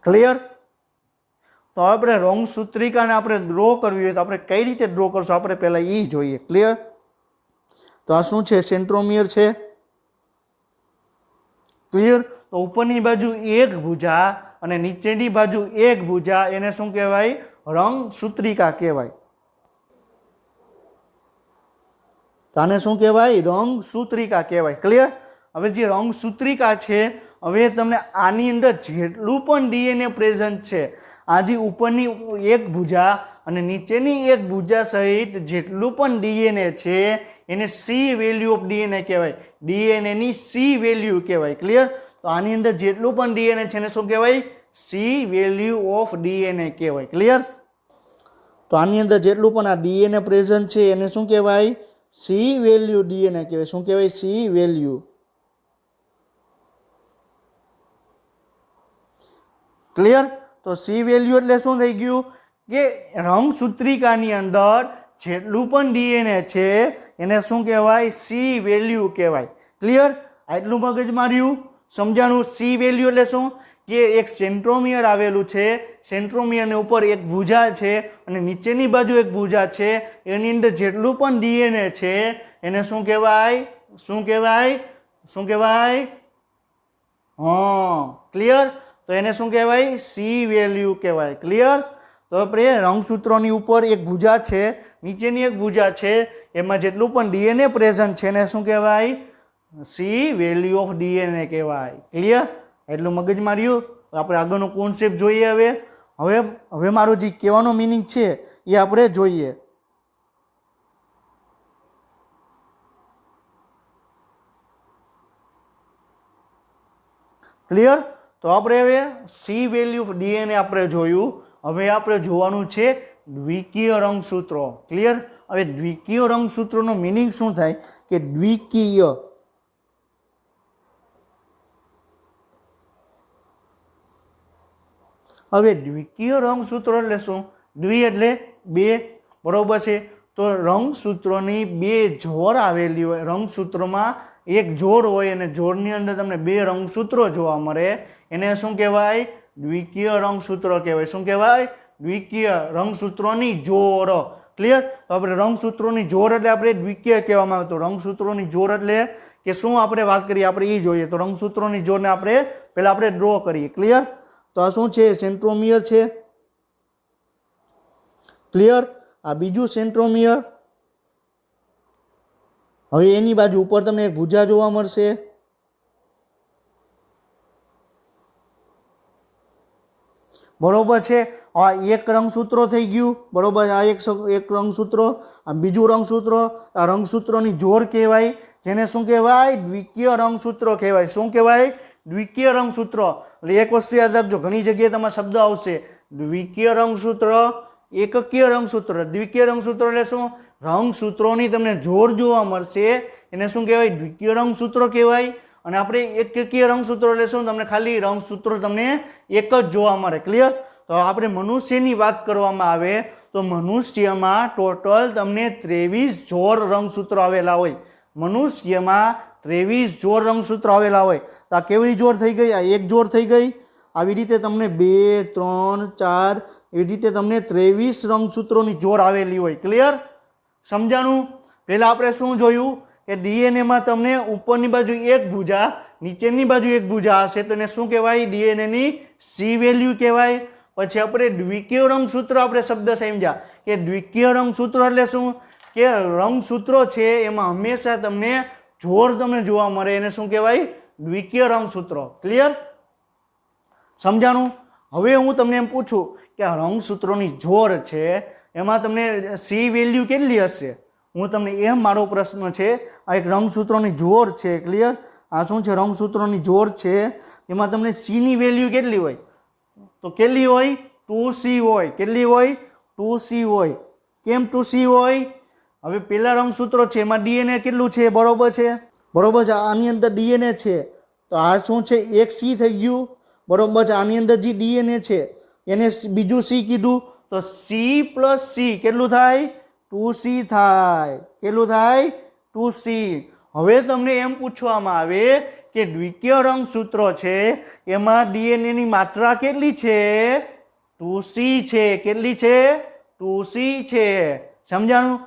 [SPEAKER 1] ક્લિયર? તો આપણે રંગસૂત્રિકાને આપણે ડ્રો કરવી હોય તો આપણે કઈ રીતે ડ્રો કરશું આપણે પહેલાં એ જોઈએ. ક્લિયર? તો આ શું છે? સેન્ટ્રોમિયર છે. ક્લિયર? તો ઉપરની બાજુ એક ભુજા અને નીચેની બાજુ એક ભુજા એને શું કહેવાય? રંગસૂત્રિકા કહેવાય. આને શું કહેવાય? રંગસૂત્રિકા કહેવાય. ક્લિયર? હવે જે રંગસૂત્રિકા છે હવે તમને આની અંદર જેટલું પણ ડીએનએ પ્રેઝન્ટ છે આ જે ઉપરની એક ભુજા અને નીચેની એક ભુજા સહિત જેટલું પણ ડીએનએ છે એને સી વેલ્યુ ઓફ ડીએનએ કહેવાય. ડીએનએની સી વેલ્યુ કહેવાય. ક્લિયર? તો આની અંદર જેટલું પણ ડીએનએ છે એને શું કહેવાય? સી વેલ્યુ ઓફ ડીએનએ કહેવાય. ક્લિયર? તો આની અંદર જેટલું પણ આ ડીએનએ પ્રેઝન્ટ છે એને શું કહેવાય? સી વેલ્યુ ડીએનએ કહેવાય. શું કહેવાય? C value. ક્લિયર? તો સી વેલ્યુ એટલે શું થઈ ગયું કે રંગસૂત્રિકાની અંદર જેટલું પણ ડીએનએ છે એને શું કહેવાય? સી વેલ્યુ કહેવાય. ક્લિયર? આટલું મગજ માર્યું? સમજાણું? સી વેલ્યુ એટલે શું કે એક સેન્ટ્રોમિયર આવેલું છે, સેન્ટ્રોમિયરની ઉપર એક ભુજા છે અને નીચેની બાજુ એક ભુજા છે, એની અંદર જેટલું પણ ડીએનએ છે એને શું કહેવાય? શું કહેવાય? શું કહેવાય? ક્લિયર? તો એને શું કહેવાય? સી વેલ્યુ કહેવાય. ક્લિયર? તો તો આપણે રંગસૂત્રોની ઉપર એક ભુજા છે, નીચેની એક ભુજા છે, એમાં જેટલું પણ ડીએનએ પ્રેઝન્ટ છે એને શું કહેવાય? સી વેલ્યુ ઓફ ડીએનએ કહેવાય. ક્લિયર? એટલું મગજમાં રહ્યું. આપણે આગળનો કોન્સેપ્ટ જોઈએ. હવે મારો જે કહેવાનો મિનિંગ છે એ આપણે જોઈએ. ક્લિયર? તો આપણે હવે સી વેલ્યુ ઓફ ડીએનએ આપણે જોયું. હવે આપણે જોવાનું છે દ્વિકીય રંગસૂત્રો. ક્લિયર? હવે દ્વિકીય રંગસૂત્રોનો મિનિંગ શું થાય કે દ્વિકીય, હવે દ્વિકીય રંગસૂત્રો એટલે શું? દ્વિ એટલે બે, બરોબર છે. તો રંગસૂત્રોની બે જોડ આવેલી હોય, રંગસૂત્રોમાં એક જોડ હોય અને જોડની અંદર તમને બે રંગસૂત્રો જોવા મળે, એને શું કહેવાય? દ્વિકીય રંગસૂત્રો કહેવાય. શું કહેવાય? દ્વિકીય રંગસૂત્રોની જોડ. ક્લિયર? તો આપણે રંગસૂત્રોની જોડ એટલે આપણે દ્વિકીય કહેવામાં આવે. તો રંગસૂત્રોની જોડ એટલે કે શું આપણે વાત કરીએ આપણે એ જોઈએ. તો રંગસૂત્રોની જોડને પહેલા આપણે ડ્રો કરીએ. ક્લિયર? તો આ શું છે? સેન્ટ્રોમિયર છે. ક્લિયર? આ બીજું સેન્ટ્રોમિયર. હવે એની બાજુ ઉપર તમને એક ભુજા જોવા મળશે. બરોબર છે. આ એક રંગસૂત્રો થઈ ગયું. બરોબર? આ એક રંગસૂત્રો, આ બીજું રંગસૂત્ર. આ રંગસૂત્રોની જોડ કહેવાય, જેને શું કહેવાય? દ્વિકીય રંગસૂત્રો કહેવાય. શું કહેવાય? દ્વિકીય રંગસૂત્રો. એટલે એક વસ્તુ યાદ રાખજો, ઘણી જગ્યાએ તમારા શબ્દ આવશે દ્વિકીય રંગસૂત્ર, એકકીય રંગસૂત્ર. દ્વિકીય રંગસૂત્ર એટલે શું? રંગસૂત્રોની તમને જોડ જોવા મળશે, એને શું કહેવાય? દ્વિકીય રંગસૂત્રો કહેવાય. અને આપણે એકકીય રંગસૂત્રો એટલે શું? તમને ખાલી રંગસૂત્રો તમને એક જ જોવા મળે. ક્લિયર? તો આપણે મનુષ્યની વાત કરવામાં આવે તો મનુષ્યમાં ટોટલ તમને 23 જોડ રંગસૂત્રો આવેલા હોય. મનુષ્યમાં 23 જોડ રંગસૂત્રો આવેલા હોય. તો આ કેવડી જોડ થઈ ગઈ? આ એક જોડ થઈ ગઈ. આવી રીતે તમને 2, 3, 4 એવી રીતે તમને 23 રંગસૂત્રોની જોડ આવેલી હોય. ક્લિયર? સમજાણું? પહેલા આપણે શું જોયું કે ડીએનએમાં તમને ઉપરની બાજુ એક ભુજા, નીચેની બાજુ એક ભુજા હશે, તો એને શું કહેવાય? ડીએનએની સી વેલ્યુ કહેવાય. પછી આપણે દ્વિકીય રંગસૂત્ર આપણે શબ્દ સમજ્યા કે દ્વિકીય રંગસૂત્ર એટલે શું? કે રંગસૂત્રો છે એમાં હંમેશા તમને જોડ તમને જોવા મળે, એને શું કહેવાય? દ્વિકીય રંગસૂત્રો. ક્લિયર? સમજાણું? હવે હું તમને એમ પૂછું કે આ રંગસૂત્રોની જોડ છે એમાં તમને સી વેલ્યુ કેટલી હશે? હું તમને એમ મારો પ્રશ્ન છે. આ એક રંગસૂત્રોની જોડ છે. ક્લિયર? આ શું છે? રંગસૂત્રોની જોડ છે. એમાં તમને સીની વેલ્યુ કેટલી હોય? તો કેટલી હોય? 2C હોય. કેટલી હોય? 2C હોય. કેમ 2C હોય? હવે પેલા રંગસૂત્રો છે એમાં ડીએનએ કેટલું છે? બરોબર છે. બરોબર છે. આની અંદર ડીએનએ છે તો આ શું છે? એક સી થઈ ગયું. બરોબર છે. આની અંદર જે ડીએનએ છે એને બીજું સી કીધું તો સી પ્લસ સી કેટલું થાય? 2C થાય. કેટલું થાય? 2C. હવે તમને એમ પૂછવામાં આવે કે દ્વિકીય રંગસૂત્રો છે એમાં ડીએનએની માત્રા કેટલી છે? 2C છે. કેટલી છે? 2C છે. સમજાણું?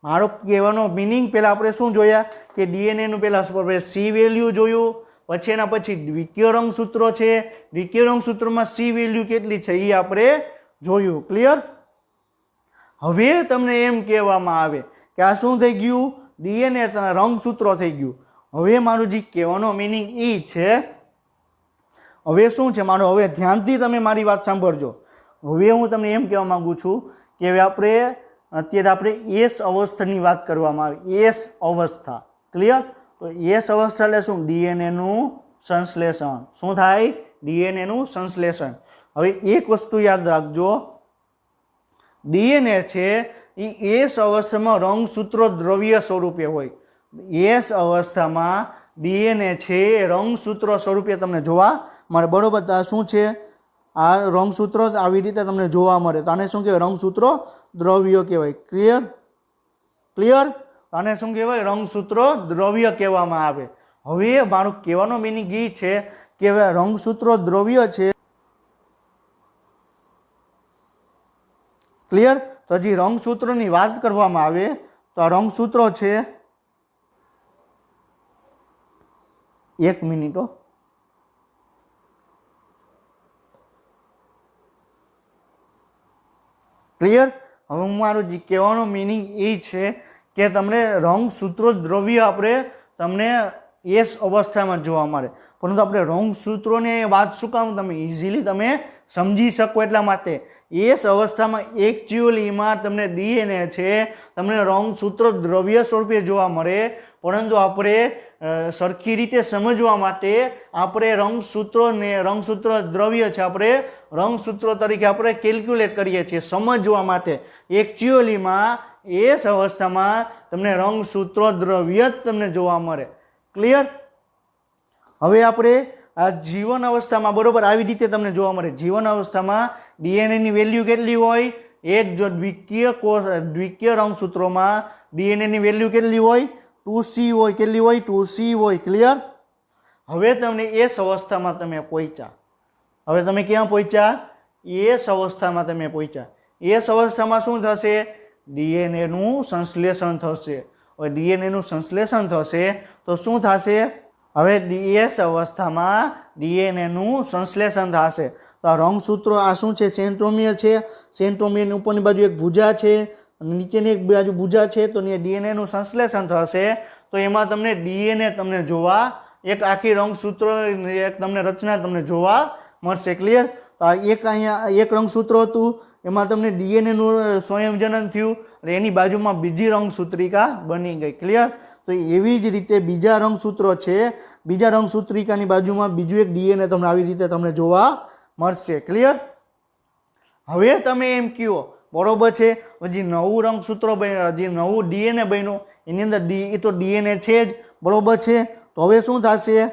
[SPEAKER 1] મારો કહેવાનો મિનિંગ પહેલાં આપણે શું જોયા કે ડીએનએનું પહેલાં સી વેલ્યુ જોયું, પછી એના પછી દ્વિકીય રંગસૂત્રો છે, દ્વિકીય રંગસૂત્રોમાં સી વેલ્યુ કેટલી છે એ આપણે જોયું. ક્લિયર? હવે તમને એમ કહેવામાં આવે કે આ શું થઈ ગયું? ડીએનએ રંગસૂત્રો થઈ ગયું. હવે મારું જે કહેવાનો મિનિંગ એ છે, હવે શું છે મારો, હવે ધ્યાનથી તમે મારી વાત સાંભળજો. હવે હું તમને એમ કહેવા માંગુ છું કે હવે અત્યારે આપણે એસ અવસ્થાની વાત કરવામાં આવે. એસ અવસ્થા. ક્લિયર? તો એસ અવસ્થા એટલે શું? ડીએનએનું સંશ્લેષણ. શું થાય? ડીએનએનું સંશ્લેષણ. હવે એક વસ્તુ યાદ રાખજો, ડીએનએ છે એ એસ અવસ્થામાં રંગસૂત્રો દ્રવ્ય સ્વરૂપે હોય. એસ અવસ્થામાં ડીએનએ છે રંગસૂત્રો સ્વરૂપે તમને જોવા મળે. બરોબર? તો આ શું છે? આ રંગસૂત્રો આવી રીતે તમને જોવા મળે તો આને શું કહેવાય? રંગસૂત્રો દ્રવ્ય કહેવાય. ક્લિયર? ક્લિયર? આને શું કહેવાય? રંગસૂત્રો દ્રવ્ય કહેવામાં આવે. હવે મારું કહેવાનો મિનિંગ એ છે કે હવે રંગસૂત્રો દ્રવ્ય છે. ક્લિયર? તો હજી રંગસૂત્રોની વાત કરવામાં આવે તો આ રંગસૂત્રો છે, એક મિનિટ. ક્લિયર? હવે મારું જે કહેવાનો મિનિંગ એ છે કે તમને રંગસૂત્રો દ્રવ્ય આપણે તમને એસ અવસ્થામાં જોવા મળે, પરંતુ આપણે રંગસૂત્રોને વાત શું કામ તમે ઇઝીલી તમે સમજી શકો એટલા માટે. એસ અવસ્થામાં એકચ્યુઅલીમાં તમને ડીએનએ છે તમને રંગસૂત્રો દ્રવ્ય સ્વરૂપે જોવા મળે, પરંતુ આપણે સરખી રીતે સમજવા માટે આપણે રંગસૂત્ર દ્રવ્ય છે આપણે રંગસૂત્રો તરીકે આપણે કેલ્ક્યુલેટ કરીએ છીએ સમજવા માટે. એકચ્યુઅલીમાં એસ અવસ્થામાં તમને રંગસૂત્રો દ્રવ્ય જ તમને જોવા મળે. ક્લિયર? હવે આપણે આ જીવન અવસ્થામાં બરોબર આવી રીતે તમને જોવા મળે. જીવન અવસ્થામાં ડીએનએની વેલ્યુ કેટલી હોય? એક જો દ્વિકીય રંગસૂત્રોમાં ડીએનએની વેલ્યુ કેટલી હોય? 2C હોય. કેટલી હોય? 2C હોય. ક્લિયર? હવે તમને એસ અવસ્થામાં તમે પહોંચ્યા. હવે તમે ક્યાં પહોંચ્યા? એસ અવસ્થામાં તમે પહોંચ્યા. એસ અવસ્થામાં શું થશે? ડીએનએનું સંશ્લેષણ થશે. હવે ડીએનએનું સંશ્લેષણ થશે તો શું થશે? હવે એસ અવસ્થામાં ડીએનએનું સંશ્લેષણ થશે તો આ રંગસૂત્રો આ શું છે? સેન્ટ્રોમિયર છે. સેન્ટ્રોમિયરની ઉપરની બાજુ એક ભુજા છે અને નીચેની એક બાજુ ભુજા છે, તો ડીએનએનું સંશ્લેષણ થશે તો એમાં તમને ડીએનએ તમને જોવા એક આખી રંગસૂત્ર એક તમને રચના તમને જોવા મળશે. ક્લિયર? તો આ એક અહીંયા એક રંગસૂત્ર હતું એમાં તમને ડીએનએનું સંયોજન થયું અને એની બાજુમાં બીજી રંગસૂત્રિકા બની ગઈ. ક્લિયર? તો એવી જ રીતે બીજા રંગસૂત્રો છે, બીજા રંગસૂત્રિકાની બાજુમાં બીજું એક ડીએનએ તમને આવી રીતે તમને જોવા મળશે. ક્લિયર? હવે તમે એમ કહો બરોબર છે, હજી નવું રંગસૂત્ર બન્યું, હજી નવું ડીએનએ બન્યું, એની અંદર એ તો ડીએનએ છે જ બરોબર છે. તો હવે શું થશે?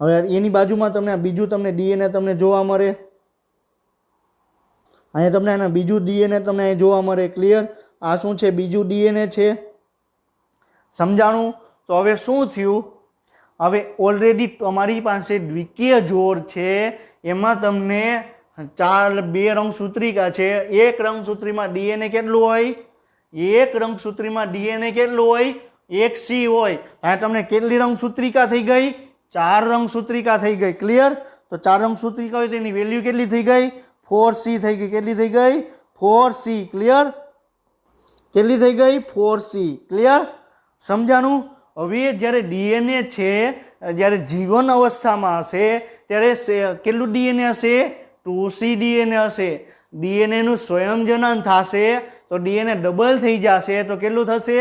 [SPEAKER 1] હવે એની બાજુમાં તમને બીજું તમને ડીએનએ તમને જોવા મળે. અહીંયા તમને એના બીજું ડીએનએ તમને અહીં જોવા મળે. ક્લિયર? આ શું છે? બીજું ડીએનએ છે. સમજાણું? તો હવે શું થયું? હવે ઓલરેડી તમારી પાસે દ્વિકીય જોડ છે, એમાં તમને બે રંગસૂત્રિકા છે. એક રંગસૂત્રીમાં ડીએનએ કેટલું હોય? એક રંગસૂત્રીમાં ડીએનએ કેટલું હોય? 1C હોય. આ તમને કેટલી રંગસૂત્રિકા થઈ ગઈ? 4 રંગસૂત્રિકા થઈ ગઈ. ક્લિયર? તો 4 રંગસૂત્રિકા હોય તો એની વેલ્યુ કેટલી થઈ ગઈ? 4C થઈ ગઈ. કેટલી થઈ ગઈ? 4C. ક્લિયર? કેટલી થઈ ગઈ? 4C. ક્લિયર? સમજાણું? હવે જ્યારે ડીએનએ છે જ્યારે જીવન અવસ્થામાં હશે ત્યારે કેટલું ડીએનએ હશે? 2C ડીએનએ હશે. ડીએનએનું સ્વયંજનન થશે તો ડીએનએ ડબલ થઈ જશે તો કેટલું થશે?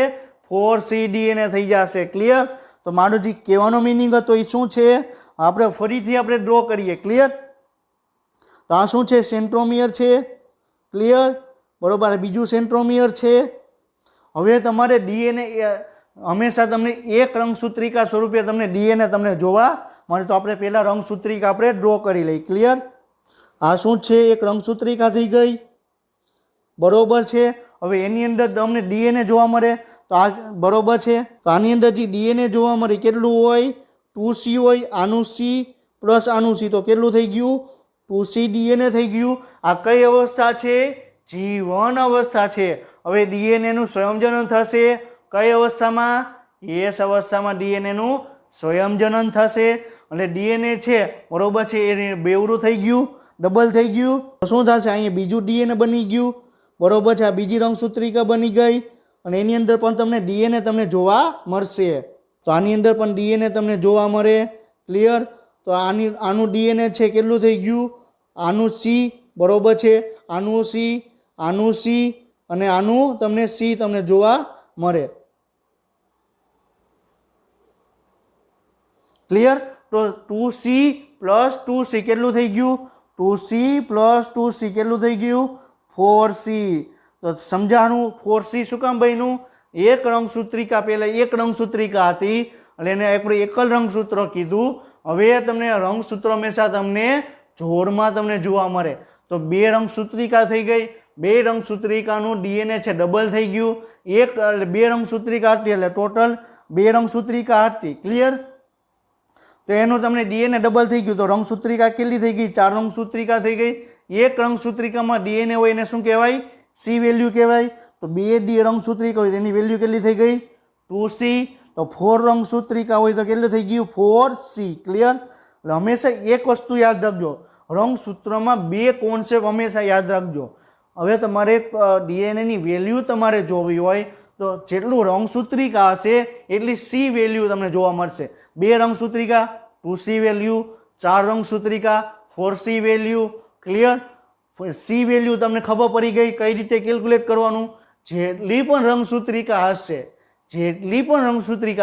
[SPEAKER 1] 4C ડીએનએ થઈ જશે. ક્લિયર? તો મારો જે કહેવાનો મિનિંગ હતો એ શું છે? આપણે ફરીથી આપણે ડ્રો કરીએ. ક્લિયર? તો આ શું છે? સેન્ટ્રોમિયર છે. ક્લિયર? બરોબર? બીજું સેન્ટ્રોમિયર છે. હવે તમારે ડીએનએ હંમેશા તમને એક રંગસૂત્રિકા સ્વરૂપે તમને ડીએનએ તમને જોવા મળે. તો આપણે પહેલા રંગસૂત્રિકા આપણે ડ્રો કરી લઈએ. ક્લિયર? આ શું છે? એક રંગસૂત્રિકા થઈ ગઈ. બરોબર છે. હવે એની અંદર તમને ડીએનએ જોવા મળે તો આ બરોબર છે. તો આની અંદર જે ડીએનએ જોવા મળે કેટલું હોય? 2C હોય. આનું C પ્લસ આનું C તો કેટલું થઈ ગયું? 2C ડીએનએ થઈ ગયું. આ કઈ અવસ્થા છે? જીવન અવસ્થા છે. હવે ડીએનએનું સંયોજન થશે કઈ અવસ્થામાં? એસ અવસ્થામાં ડીએનએનું સંયોજન થશે અને ડીએનએ છે બરોબર છે એ બેવડું થઈ ગયું, ડબલ થઈ ગયું. તો શું થશે? અહીંયા બીજું ડીએનએ બની ગયું. બરોબર છે? આ બીજી રંગસૂત્રિકા બની ગઈ અને એની અંદર પણ તમને ડીએનએ તમને જોવા મળશે. તો આની અંદર પણ ડીએનએ તમને જોવા મળે. ક્લિયર? તો આનું ડીએનએ છે કેટલું થઈ ગયું? આનું C. બરોબર છે? આનું C, આનું C અને આનું તમને C તમને જોવા મળે. ક્લિયર? તો 2C પ્લસ 2C કેટલું થઈ ગયું? 2C પ્લસ 2C કેટલું થઈ ગયું? 4C. તો સમજાણું? 4C શું કામ બન્યું? એક રંગસૂત્રિકા પહેલાં એક રંગસૂત્રિકા હતી એટલે એને આપણે એકલ રંગસૂત્ર કીધું. હવે તમને રંગસૂત્ર હંમેશા તમને જોડમાં તમને જોવા મળે. તો બે રંગસૂત્રિકા થઈ ગઈ. બે રંગસૂત્રિકાનું ડીએનએ છે ડબલ થઈ ગયું. એક બે રંગસૂત્રિકા હતી એટલે ટોટલ બે રંગસૂત્રિકા હતી. ક્લિયર? તો એનું તમને ડીએનએ ડબલ થઈ ગયું તો રંગસૂત્રિકા કેટલી થઈ ગઈ? 4 રંગસૂત્રિકા થઈ ગઈ. એક રંગસૂત્રિકામાં ડીએનએ હોય એને શું કહેવાય? C વેલ્યુ કહેવાય. તો બે રંગસૂત્રિકા હોય તેની વેલ્યુ કેટલી થઈ ગઈ? 2C. તો 4 રંગસૂત્રિકા હોય તો કેટલું થઈ ગયું? 4C. ક્લિયર? એટલે હંમેશા એક વસ્તુ યાદ રાખજો, રંગસૂત્રમાં બે કોન્સેપ્ટ હંમેશા યાદ રાખજો. હવે તમારે ડીએનએની વેલ્યુ તમારે જોવી હોય તો જેટલું રંગસૂત્રિકા હશે એટલી સી વેલ્યુ તમને જોવા મળશે. 2 રંગસૂત્રિકા 2C value, 4 રંગસૂત્રિકા 4C value. Clear? C value તમને ખબર પડી ગઈ કઈ રીતે કેલ્ક્યુલેટ કરવાનું. જેટલી પણ રંગસૂત્રિકા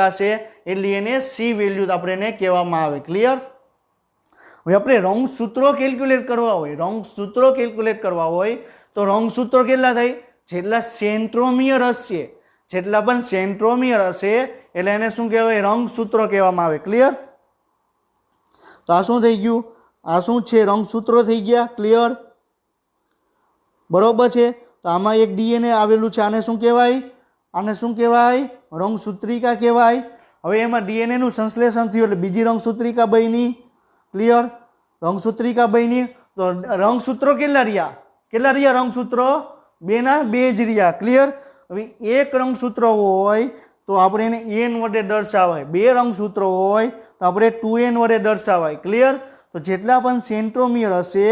[SPEAKER 1] હશે એટલી એને સી વેલ્યુ આપણે એને કહેવામાં આવે. ક્લિયર? હવે આપણે રંગસૂત્રો કેલ્ક્યુલેટ કરવા હોય તો રંગસૂત્રો કેટલા થાય? જેટલા સેન્ટ્રોમિયર હશે એટલે એને શું કહેવાય? રંગસૂત્રો કહેવામાં આવે. ક્લિયર? તો આ શું થઈ ગયું? આ શું છે? રંગસૂત્રો થઈ ગયા. ક્લિયર? બરોબર છે. તો આમાં એક ડીએનએ આવેલું છે. આને શું કહેવાય? રંગસૂત્રિકા કહેવાય. હવે એમાં ડીએનએ નું સંશ્લેષણ થયું એટલે બીજી રંગસૂત્રિકા બની. ક્લિયર? રંગસૂત્રિકા બની તો રંગસૂત્રો કેટલા રહ્યા? રંગસૂત્રો 2 ના 2 જ રહ્યા. ક્લિયર? હવે એક રંગસૂત્ર હોય તો આપણે એને n વડે દર્શાવાય. 2 રંગસૂત્રો હોય તો આપણે 2n વડે દર્શાવાય. ક્લિયર? તો જેટલા પણ સેન્ટ્રોમિયર હશે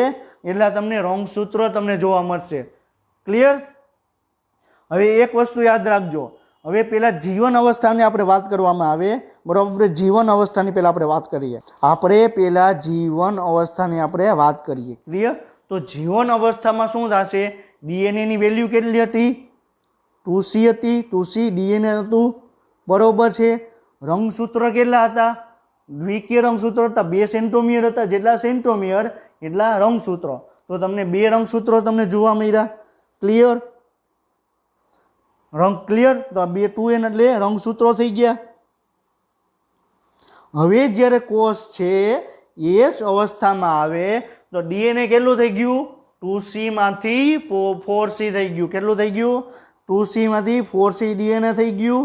[SPEAKER 1] એટલા તમને રંગસૂત્રો તમને જોવા મળશે. ક્લિયર? હવે એક વસ્તુ યાદ રાખજો. હવે પેલા જીવન અવસ્થાની આપણે વાત કરવામાં આવે. બરાબર? જીવન અવસ્થાની પહેલા આપણે વાત કરીએ. ક્લિયર? તો જીવન અવસ્થામાં શું થશે? ડીએનએ ની વેલ્યુ કેટલી હતી? 2C હતી. 2C ડીએનએ હતું. બરોબર છે. રંગસૂત્ર કેટલા હતા? દ્વિકીય રંગસૂત્રો હતા. 2 સેન્ટ્રોમિયર હતા. જેટલા સેન્ટ્રોમિયર એટલા રંગસૂત્રો. તો તમને 2 રંગસૂત્રો તમને જોવા મળ્યા. ક્લિયર? ક્લિયર? તો 2n એટલે રંગસૂત્રો થઈ ગયા. હવે જ્યારે કોષ છે એસ અવસ્થામાં આવે તો ડીએનએ કેટલું થઈ ગયું? 2C માંથી 4C થઈ ગયું. કેટલું થઈ ગયું? 2C માંથી 4C ડીએનએ થઈ ગયું.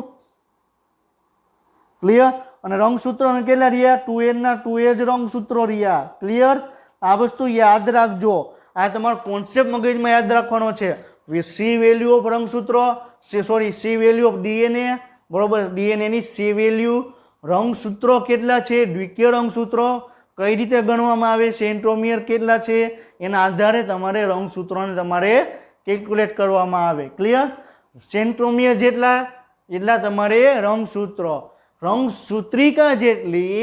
[SPEAKER 1] ક્લિયર? અને રંગસૂત્રો કેટલા રહ્યા? 2n ના 2a જ રંગસૂત્રો રહ્યા. ક્લિયર? આ વસ્તુ યાદ રાખજો. આ તમારો કોન્સેપ્ટ મગજમાં યાદ રાખવાનો છે. સી વેલ્યુ ઓફ રંગસૂત્રો, સી વેલ્યુ ઓફ ડીએનએ. બરોબર? ડીએનએ ની સી વેલ્યુ. રંગસૂત્રો કેટલા છે? દ્વિકીય રંગસૂત્રો કઈ રીતે ગણવામાં આવે? સેન્ટ્રોમિયર કેટલા છે? એના આધારે તમારે રંગસૂત્રોને તમારે કેલ્ક્યુલેટ કરવામાં આવે. ક્લિયર? સેન્ટ્રોમિયર જેટલા એટલા તમારે રંગસૂત્રો. રંગસૂત્રિકા જેટલી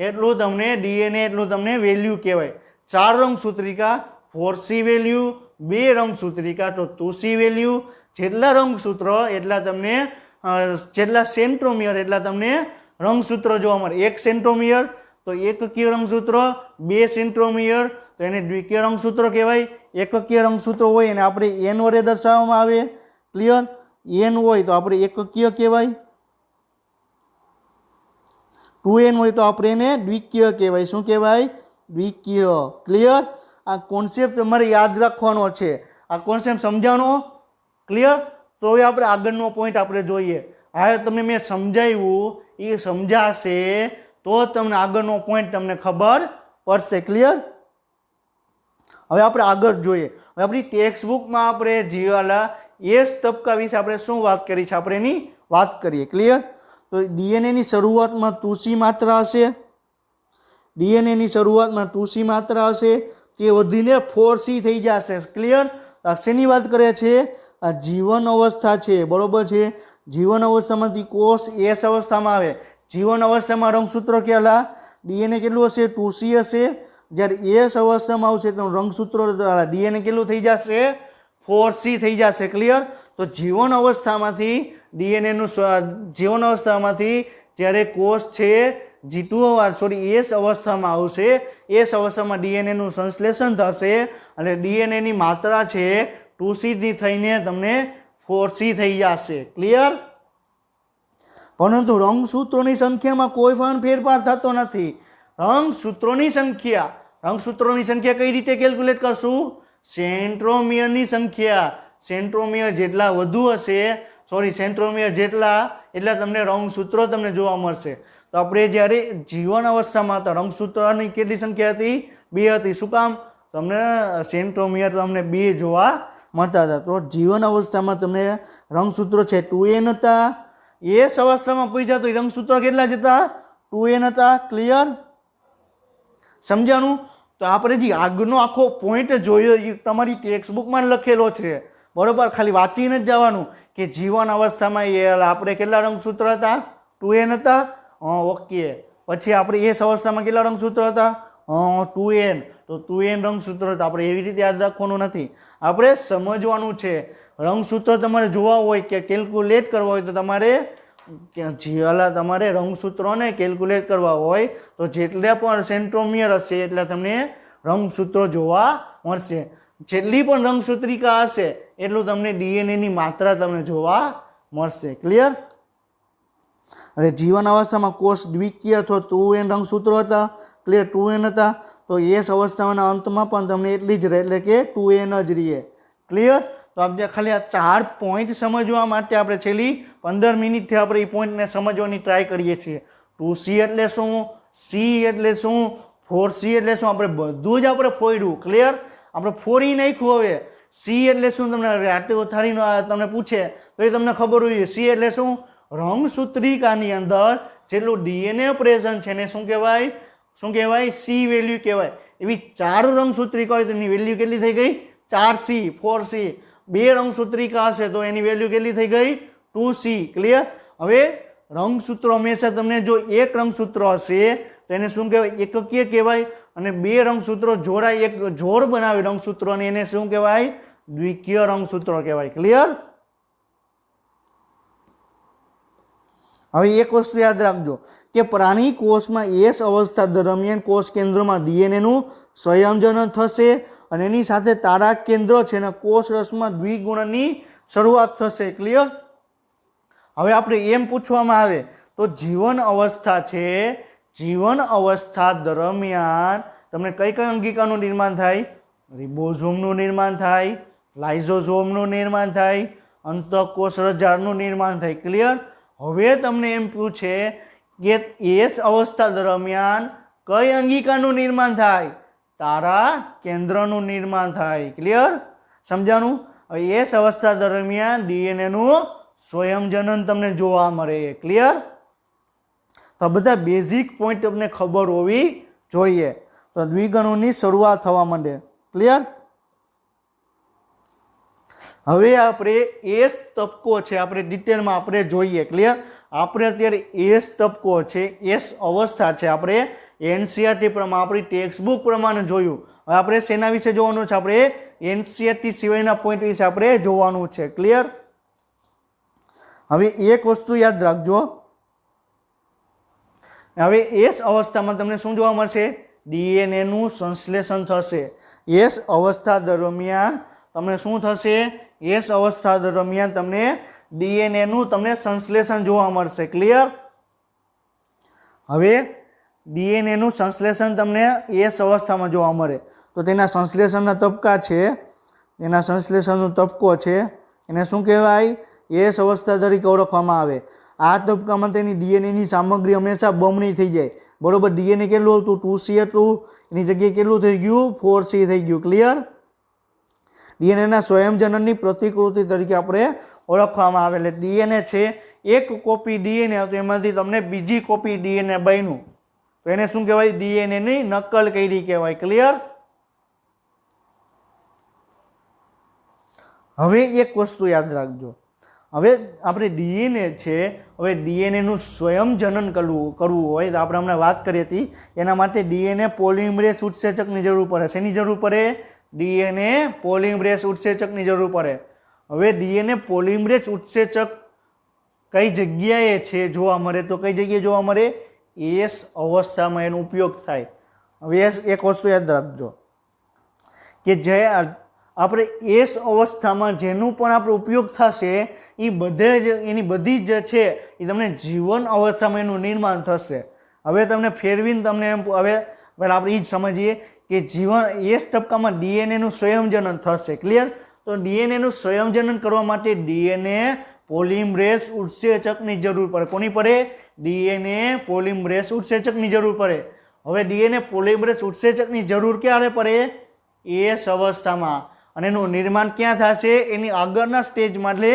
[SPEAKER 1] એટલું તમને ડીએનએ એટલું તમને વેલ્યુ કહેવાય. 4 રંગસૂત્રિકા 4C વેલ્યુ, 2 રંગસૂત્રિકા તો 2C વેલ્યુ. જેટલા રંગસૂત્રો એટલા તમને જેટલા સેન્ટ્રોમિયર એટલા તમને રંગસૂત્રો જોવા મળે. 1 સેન્ટ્રોમિયર તો એકકીય રંગસૂત્રો, 2 સેન્ટ્રોમિયર તો એને દ્વિકીય રંગસૂત્રો કહેવાય. એકકીય રંગસૂત્રો હોય એને આપણે n વડે દર્શાવવામાં આવે. ક્લિયર? n હોય તો આપણે એકકીય કહેવાય. 2n હોય તો આપણે એને દ્વિકીય કહેવાય. શું કહેવાય? દ્વિકીય. ક્લિયર? આ કોન્સેપ્ટ તમારે યાદ રાખવાનો છે. આ કોન્સેપ્ટ સમજાણો? ક્લિયર? તો હવે આપણે આગળનો પોઈન્ટ આપણે જોઈએ. આ તમને મેં સમજાવ્યું એ સમજાશે તો તમને આગળનો પોઈન્ટ તમને ખબર પડશે. ક્લિયર? હવે આપણે આગળ જોઈએ. હવે આપણી ટેક્સ્ટ બુકમાં આપણે જીવાલા એસ તબક્કા વિશે આપણે શું વાત કરી છે આપણે એની વાત કરીએ. ક્લિયર? તો ડીએનએ ની શરૂઆતમાં 2C માત્રા હશે. ડીએનએ ની શરૂઆતમાં 2C માત્રા હશે. તે વધીને 4C થઈ જશે. ક્લિયર? શેની વાત કરે છે? આ જીવન અવસ્થા છે. બરોબર છે. જીવન અવસ્થામાંથી કોષ એસ અવસ્થામાં આવે. જીવન અવસ્થામાં રંગસૂત્રો કેટલા? ડીએનએ કેટલું હશે? 2C હશે. જ્યારે એસ અવસ્થામાં આવશે તો રંગસૂત્રો ડીએનએ કેટલું થઈ જશે? 4C થઈ જશે. ક્લિયર? તો જીવન અવસ્થામાંથી જ્યારે કોષ છે એસ અવસ્થામાં આવશે. એસ અવસ્થામાં ડીએનએ નું સંશ્લેષણ થશે અને ડીએનએ ની માત્રા છે 2C ની થઈને તમને 4C થઈ જશે. ક્લિયર? પરંતુ રંગસૂત્રોની સંખ્યામાં કોઈ પણ ફેરફાર થતો નથી. રંગસૂત્રોની સંખ્યા કઈ રીતે કેલ્ક્યુલેટ કરશું? સેન્ટ્રોમિયરની સંખ્યા. સેન્ટ્રોમિયર જેટલા વધુ હશે સેન્ટ્રોમિયર જેટલા એટલા તમને રંગસૂત્રો તમને જોવા મળશે. તો આપણે જ્યારે જીવન અવસ્થામાં હતા રંગસૂત્રોની કેટલી સંખ્યા હતી? 2 હતી. શું કામ? તમને સેન્ટ્રોમિયર તમને 2 જોવા મળતા હતા. તો જીવન અવસ્થામાં તમને રંગસૂત્રો છે 2n હતા. એસ અવસ્થામાં પહોંચ્યા તો રંગસૂત્રો કેટલા જ હતા? 2n હતા. ક્લિયર? સમજાણું? તો આપણે જે આગળનો આખો પોઈન્ટ જોયો એ તમારી ટેક્સ્ટબુકમાં લખેલો છે, બરોબર. ખાલી વાંચીને જ જવાનું કે જીવન અવસ્થામાં આપણે કેટલા રંગસૂત્ર હતા? 2n હતા. ઓકે. પછી આપણે એસ અવસ્થામાં કેટલા રંગસૂત્ર હતા? 2n. તો 2n રંગસૂત્ર હતા. આપણે એવી રીતે યાદ રાખવાનું નથી, આપણે સમજવાનું છે. રંગસૂત્ર તમારે જોવા હોય કે કેલ્ક્યુલેટ કરવા હોય તો તમારે રંગસૂત્રોને કેલ્ક્યુલેટ કરવા હોય તો જેટલા પણ સેન્ટ્રોમિયર હશે એટલે તમને રંગસૂત્રો જોવા મળશે. જેટલી પણ રંગસૂત્રિકા હશે એટલું તમને ડીએનએની માત્રા તમને જોવા મળશે. ક્લિયર? અને જીવન અવસ્થામાં કોષ દ્વિકીય અથવા 2n રંગસૂત્રો હતા. ક્લિયર? 2n હતા. તો એસ અવસ્થાના અંતમાં પણ તમને એટલી જ રહે, એટલે કે 2n જ રહીએ. ક્લિયર? તો આપણે ખાલી આ 4 પોઈન્ટ સમજવા માટે આપણે છેલ્લી 15 મિનિટથી આપણે એ પોઈન્ટને સમજવાની ટ્રાય કરીએ છીએ. 2C એટલે શું, C એટલે શું, 4C એટલે શું, આપણે બધું જ આપણે ફોડ્યું. ક્લિયર? આપણે ફોડી નાખ્યું. હવે C એટલે શું તમને રાતે ઉઠાડીને તમને પૂછે તો એ તમને ખબર હોય. C એટલે શું? રંગસૂત્રિકાની અંદર જેટલું ડીએનએ પ્રેઝન્ટ છે ને શું કહેવાય? C વેલ્યુ કહેવાય. એવી 4 રંગસૂત્રિકા હોય તો એની વેલ્યુ કેટલી થઈ ગઈ? 4C, 4C. 2 રંગસૂત્રિકા હશે તો એની વેલ્યુ કેટલી થઈ ગઈ? 2C. ક્લિયર? હવે રંગસૂત્રો હંમેશા તમને જો એક રંગસૂત્ર હશે તો એને શું કહેવાય? એકકીય કહેવાય. અને 2 રંગસૂત્રો જોડાય એક જોડ બનાવે રંગસૂત્રોને એને શું કહેવાય? દ્વિકીય રંગસૂત્રો કહેવાય. ક્લિયર? હવે એક વસ્તુ યાદ રાખજો કે પ્રાણી કોષમાં એસ અવસ્થા દરમિયાન કોષ કેન્દ્રમાં ડીએનએનું સંયોજન થશે અને એની સાથે તારા કેન્દ્ર છે ને કોષ રસમાં દ્વિગુણનની શરૂઆત થશે. ક્લિયર? હવે આપણે એમ પૂછવામાં આવે તો જીવન અવસ્થા છે, જીવન અવસ્થા દરમિયાન તમને કઈ કઈ અંગિકાનું નિર્માણ થાય? રિબોઝોમનું નિર્માણ થાય, લાઇઝોઝોમનું નિર્માણ થાય, અંતઃકોષ રજાળનું નિર્માણ થાય. ક્લિયર? હવે તમને એમ પૂછે કે એસ અવસ્થા દરમિયાન કઈ અંગિકાનું નિર્માણ થાય? તારા કેન્દ્રનું નિર્માણ થાય. ક્લિયર? સમજાણું? હવે એસ અવસ્થા દરમિયાન ડીએનએનું સ્વયંજનન તમને જોવા મળે. ક્લિયર? તો બધા બેઝિક પોઈન્ટ તમને ખબર હોવી જોઈએ. તો દ્વિગુણની શરૂઆત થવા માંડે. ક્લિયર? હવે આપણે એસ તબક્કો છે આપણે ડિટેલમાં આપણે જોઈએ. ક્લિયર? આપણે અત્યારે એસ તબક્કો છે, એસ અવસ્થા છે, આપણે એનસીઆરટી પ્રમાણે આપણી ટેક્સ્ટબુક પ્રમાણે જોયું. હવે આપણે શેના વિશે જોવાનું છે? આપણે એનસીઆરટી સિવાયના પોઈન્ટ વિશે આપણે જોવાનું છે. ક્લિયર? હવે એક વસ્તુ યાદ રાખજો. હવે એસ અવસ્થામાં તમને શું જોવા મળશે? ડીએનએનું સંશ્લેષણ થશે. એસ અવસ્થા દરમિયાન તમને શું થશે? એસ અવસ્થા દરમિયાન તમને ડીએનએનું તમને સંશ્લેષણ જોવા મળશે. ક્લિયર? હવે ડીએનએનું સંશ્લેષણ તમને એસ અવસ્થામાં જોવા મળે તો તેના સંશ્લેષણના તબક્કા છે, એના સંશ્લેષણનો તબક્કો છે એને શું કહેવાય? એસ અવસ્થા તરીકે ઓળખવામાં આવે. આ તબક્કામાં તેની ડીએનએની સામગ્રી હંમેશા બમણી થઈ જાય. બરોબર? ડીએનએ કેટલું હતું? 2C હતું, એની જગ્યાએ કેટલું થઈ ગયું? 4C થઈ ગયું. ક્લિયર? ડીએનએના સ્વયંજનનની પ્રતિકૃતિ તરીકે આપણે ઓળખવામાં આવે. એટલે ડીએનએ છે, એક કોપી ડીએનએ હતું એમાંથી તમને બીજી કોપી ડીએનએ બન્યું તો એને શું કહેવાય? ડીએનએની નકલ કરી કહેવાય. ક્લિયર? હવે એક વસ્તુ યાદ રાખજો. હવે આપણે ડીએનએ છે, હવે ડીએનએનું સ્વયંજનન કરવું હોય તો આપણે હમણાં વાત કરી હતી એના માટે ડીએનએ પોલિમરેઝ ઉત્સેચકની જરૂર પડે. શેની જરૂર પડે? ડીએનએ પોલિમરેઝ ઉત્સેચકની જરૂર પડે. હવે ડીએનએ પોલિમરેઝ ઉત્સેચક કઈ જગ્યાએ છે જોવા મળે? તો કઈ જગ્યાએ જોવા મળે? એસ અવસ્થામાં એનો ઉપયોગ થાય. હવે એક વસ્તુ યાદ રાખજો કે જે આપણે એસ અવસ્થામાં જેનું પણ આપણે ઉપયોગ થશે એ એની બધી જ છે એ તમને જીવન અવસ્થામાં એનું નિર્માણ થશે. હવે તમને ફેરવીને તમને એમ હવે પહેલાં આપણે એ જ સમજીએ કે જીવન એસ તબક્કામાં ડીએનએનું સંયોજન થશે. ક્લિયર? તો ડીએનએનું સંયોજન કરવા માટે ડીએનએ પોલિમરેઝ ઉત્સેચકની જરૂર પડે. કોની પડે? ડીએનએ પોલિમરેઝ ઉત્સેચકની જરૂર પડે. હવે ડીએનએ પોલિમરેઝ ઉત્સેચકની જરૂર ક્યારે પડે? એસ અવસ્થામાં. અને એનું નિર્માણ ક્યાં થશે? એની આગળના સ્ટેજમાં એટલે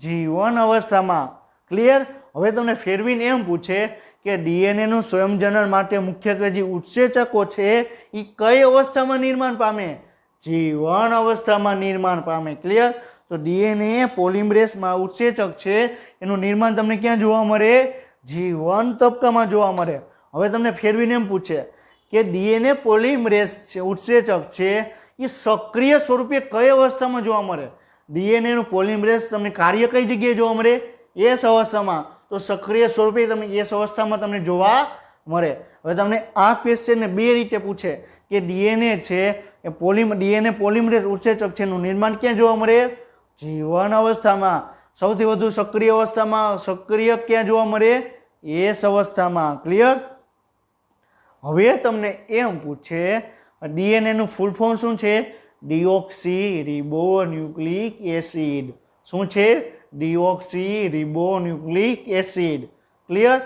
[SPEAKER 1] જીવન અવસ્થામાં. ક્લિયર? હવે તમને ફેરવીને એમ પૂછે કે ડીએનએનું સ્વયંજનન માટે મુખ્યત્વે જે ઉત્સેચકો છે એ કઈ અવસ્થામાં નિર્માણ પામે? જીવન અવસ્થામાં નિર્માણ પામે. ક્લિયર? તો ડીએનએ પોલિમરેસમાં ઉત્સેચક છે એનું નિર્માણ તમને ક્યાં જોવા મળે? જીવન તબક્કામાં જોવા મળે. હવે તમને ફેરવીને એમ પૂછે કે ડીએનએ પોલિમરેસ છે ઉત્સેચક છે એ સક્રિય સ્વરૂપે કઈ અવસ્થામાં જોવા મળે? ડીએનએનું પોલિમરેસ તમને કાર્ય કઈ જગ્યાએ જોવા મળે? એસ અવસ્થામાં. તો સક્રિય સ્વરૂપે તમને એસ અવસ્થામાં તમને જોવા મળે. હવે તમને આ ક્વેશ્ચનને બે રીતે પૂછે કે ડીએનએ છે એ ડીએનએ પોલિમરેસ ઉત્સેચક છે એનું નિર્માણ ક્યાં જોવા મળે? જીવન અવસ્થામાં. સૌથી વધુ સક્રિય અવસ્થામાં સક્રિય ક્યાં જોવા મળે? એસ અવસ્થામાં. ક્લિયર? હવે તમને એમ પૂછે ડીએનએનું ફૂલ ફોર્મ શું છે? Deoxyribonucleic acid. શું છે? Deoxyribonucleic acid. ક્લિયર?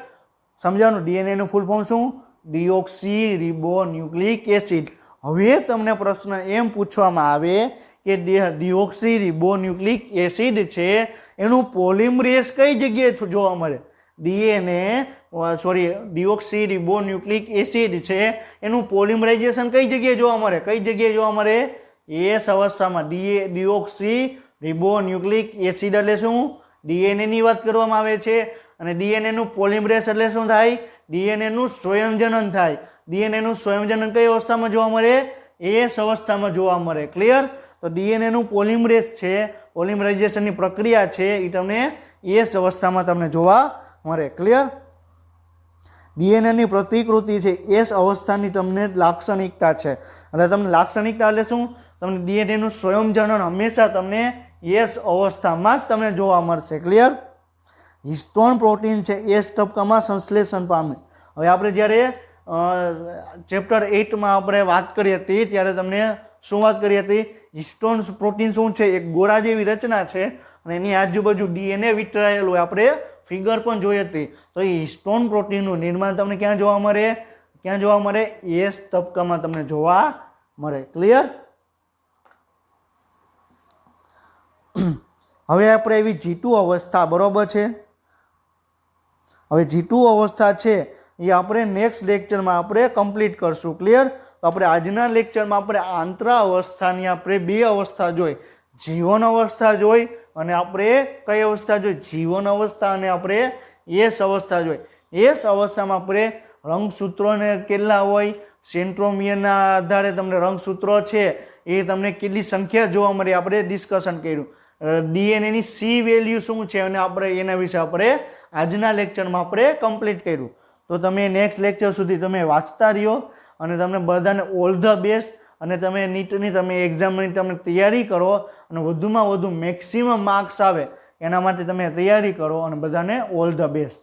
[SPEAKER 1] સમજાવાનું? ડીએનએનું ફૂલ ફોર્મ શું? Deoxyribonucleic acid. હવે તમને પ્રશ્ન એમ પૂછવામાં આવે કે ડીઓક્સી રિબોન્યુક્લિક એસિડ છે એનું પોલિમરેસ કઈ જગ્યાએ જોવા મળે? ડીઓક્સી રિબોન્યુક્લિક એસિડ છે એનું પોલિમરાઇઝેશન કઈ જગ્યાએ જોવા મળે? કઈ જગ્યાએ જોવા મળે? એસ અવસ્થામાં. ડીઓક્સી રિબોન્યુક્લિક એસિડ એટલે શું? ડીએનએની વાત કરવામાં આવે છે અને ડીએનએનું પોલિમરેસ એટલે શું થાય? ડીએનએનું સ્વયંજનન થાય. ડીએનએનું સ્વયંજનન કઈ અવસ્થામાં જોવા મળે? એસ અવસ્થામાં જોવા મળે. ક્લિયર? તો ડીએનએનું પોલિમરેસ છે પોલિમરાઇઝેશનની પ્રક્રિયા છે એ તમને એસ અવસ્થામાં તમને જોવા મળે. ક્લિયર? ડીએનએની પ્રતિકૃતિ છે એસ અવસ્થાની તમને લાક્ષણિકતા છે. એટલે તમને લાક્ષણિકતા એટલે શું? તમને ડીએનએનું સ્વયંજનન હંમેશા તમને એસ અવસ્થામાં જ તમને જોવા મળશે. ક્લિયર? હિસ્ટોન પ્રોટીન છે એસ તબક્કામાં સંશ્લેષણ પામે. હવે આપણે જ્યારે ચેપ્ટર 8માં આપણે વાત કરી હતી ત્યારે તમને શું વાત કરી હતી? હિસ્ટોન પ્રોટીન શું છે? એક ગોળા જેવી રચના છે અને એની આજુબાજુ ડીએનએ વિતરાયેલું હોય. આપણે ફિગર પણ જોઈ હતી. તો એ હિસ્ટોન પ્રોટીનનું નિર્માણ તમને ક્યાં જોવા મળે? ક્યાં જોવા મળે? એસ તબક્કામાં તમને જોવા મળે. ક્લિયર? હવે આપણે એવી G2 અવસ્થા. બરોબર છે? હવે G2 અવસ્થા છે એ આપણે નેક્સ્ટ લેક્ચરમાં આપણે કમ્પ્લીટ કરશું. ક્લિયર? તો આપણે આજના લેક્ચરમાં આપણે આંતરા અવસ્થાની આપણે બે અવસ્થા જોઈ. જીવન અવસ્થા જોઈ અને આપણે કઈ અવસ્થા જોઈ? જીવન અવસ્થા. અને આપણે એસ અવસ્થા જોઈ. એસ અવસ્થામાં આપણે રંગસૂત્રોને કેટલા હોય? સેન્ટ્રોમિયરના આધારે તમને રંગસૂત્રો છે એ તમને કેટલી સંખ્યા જોવા મળે આપણે ડિસ્કશન કર્યું. ડીએનએની સી વેલ્યુ શું છે અને આપણે એના વિશે આપણે આજના લેક્ચરમાં આપણે કમ્પ્લીટ કર્યું. તો તમે નેક્સ્ટ લેક્ચર સુધી તમે વાંચતા રહ્યો અને તમને બધાને ઓલ ધ બેસ્ટ. અને તમે નીટની તમે એક્ઝામની તમે તૈયારી કરો અને વધુમાં વધુ મેક્સિમમ માર્ક્સ આવે એના માટે તમે તૈયારી કરો અને બધાને ઓલ ધ બેસ્ટ.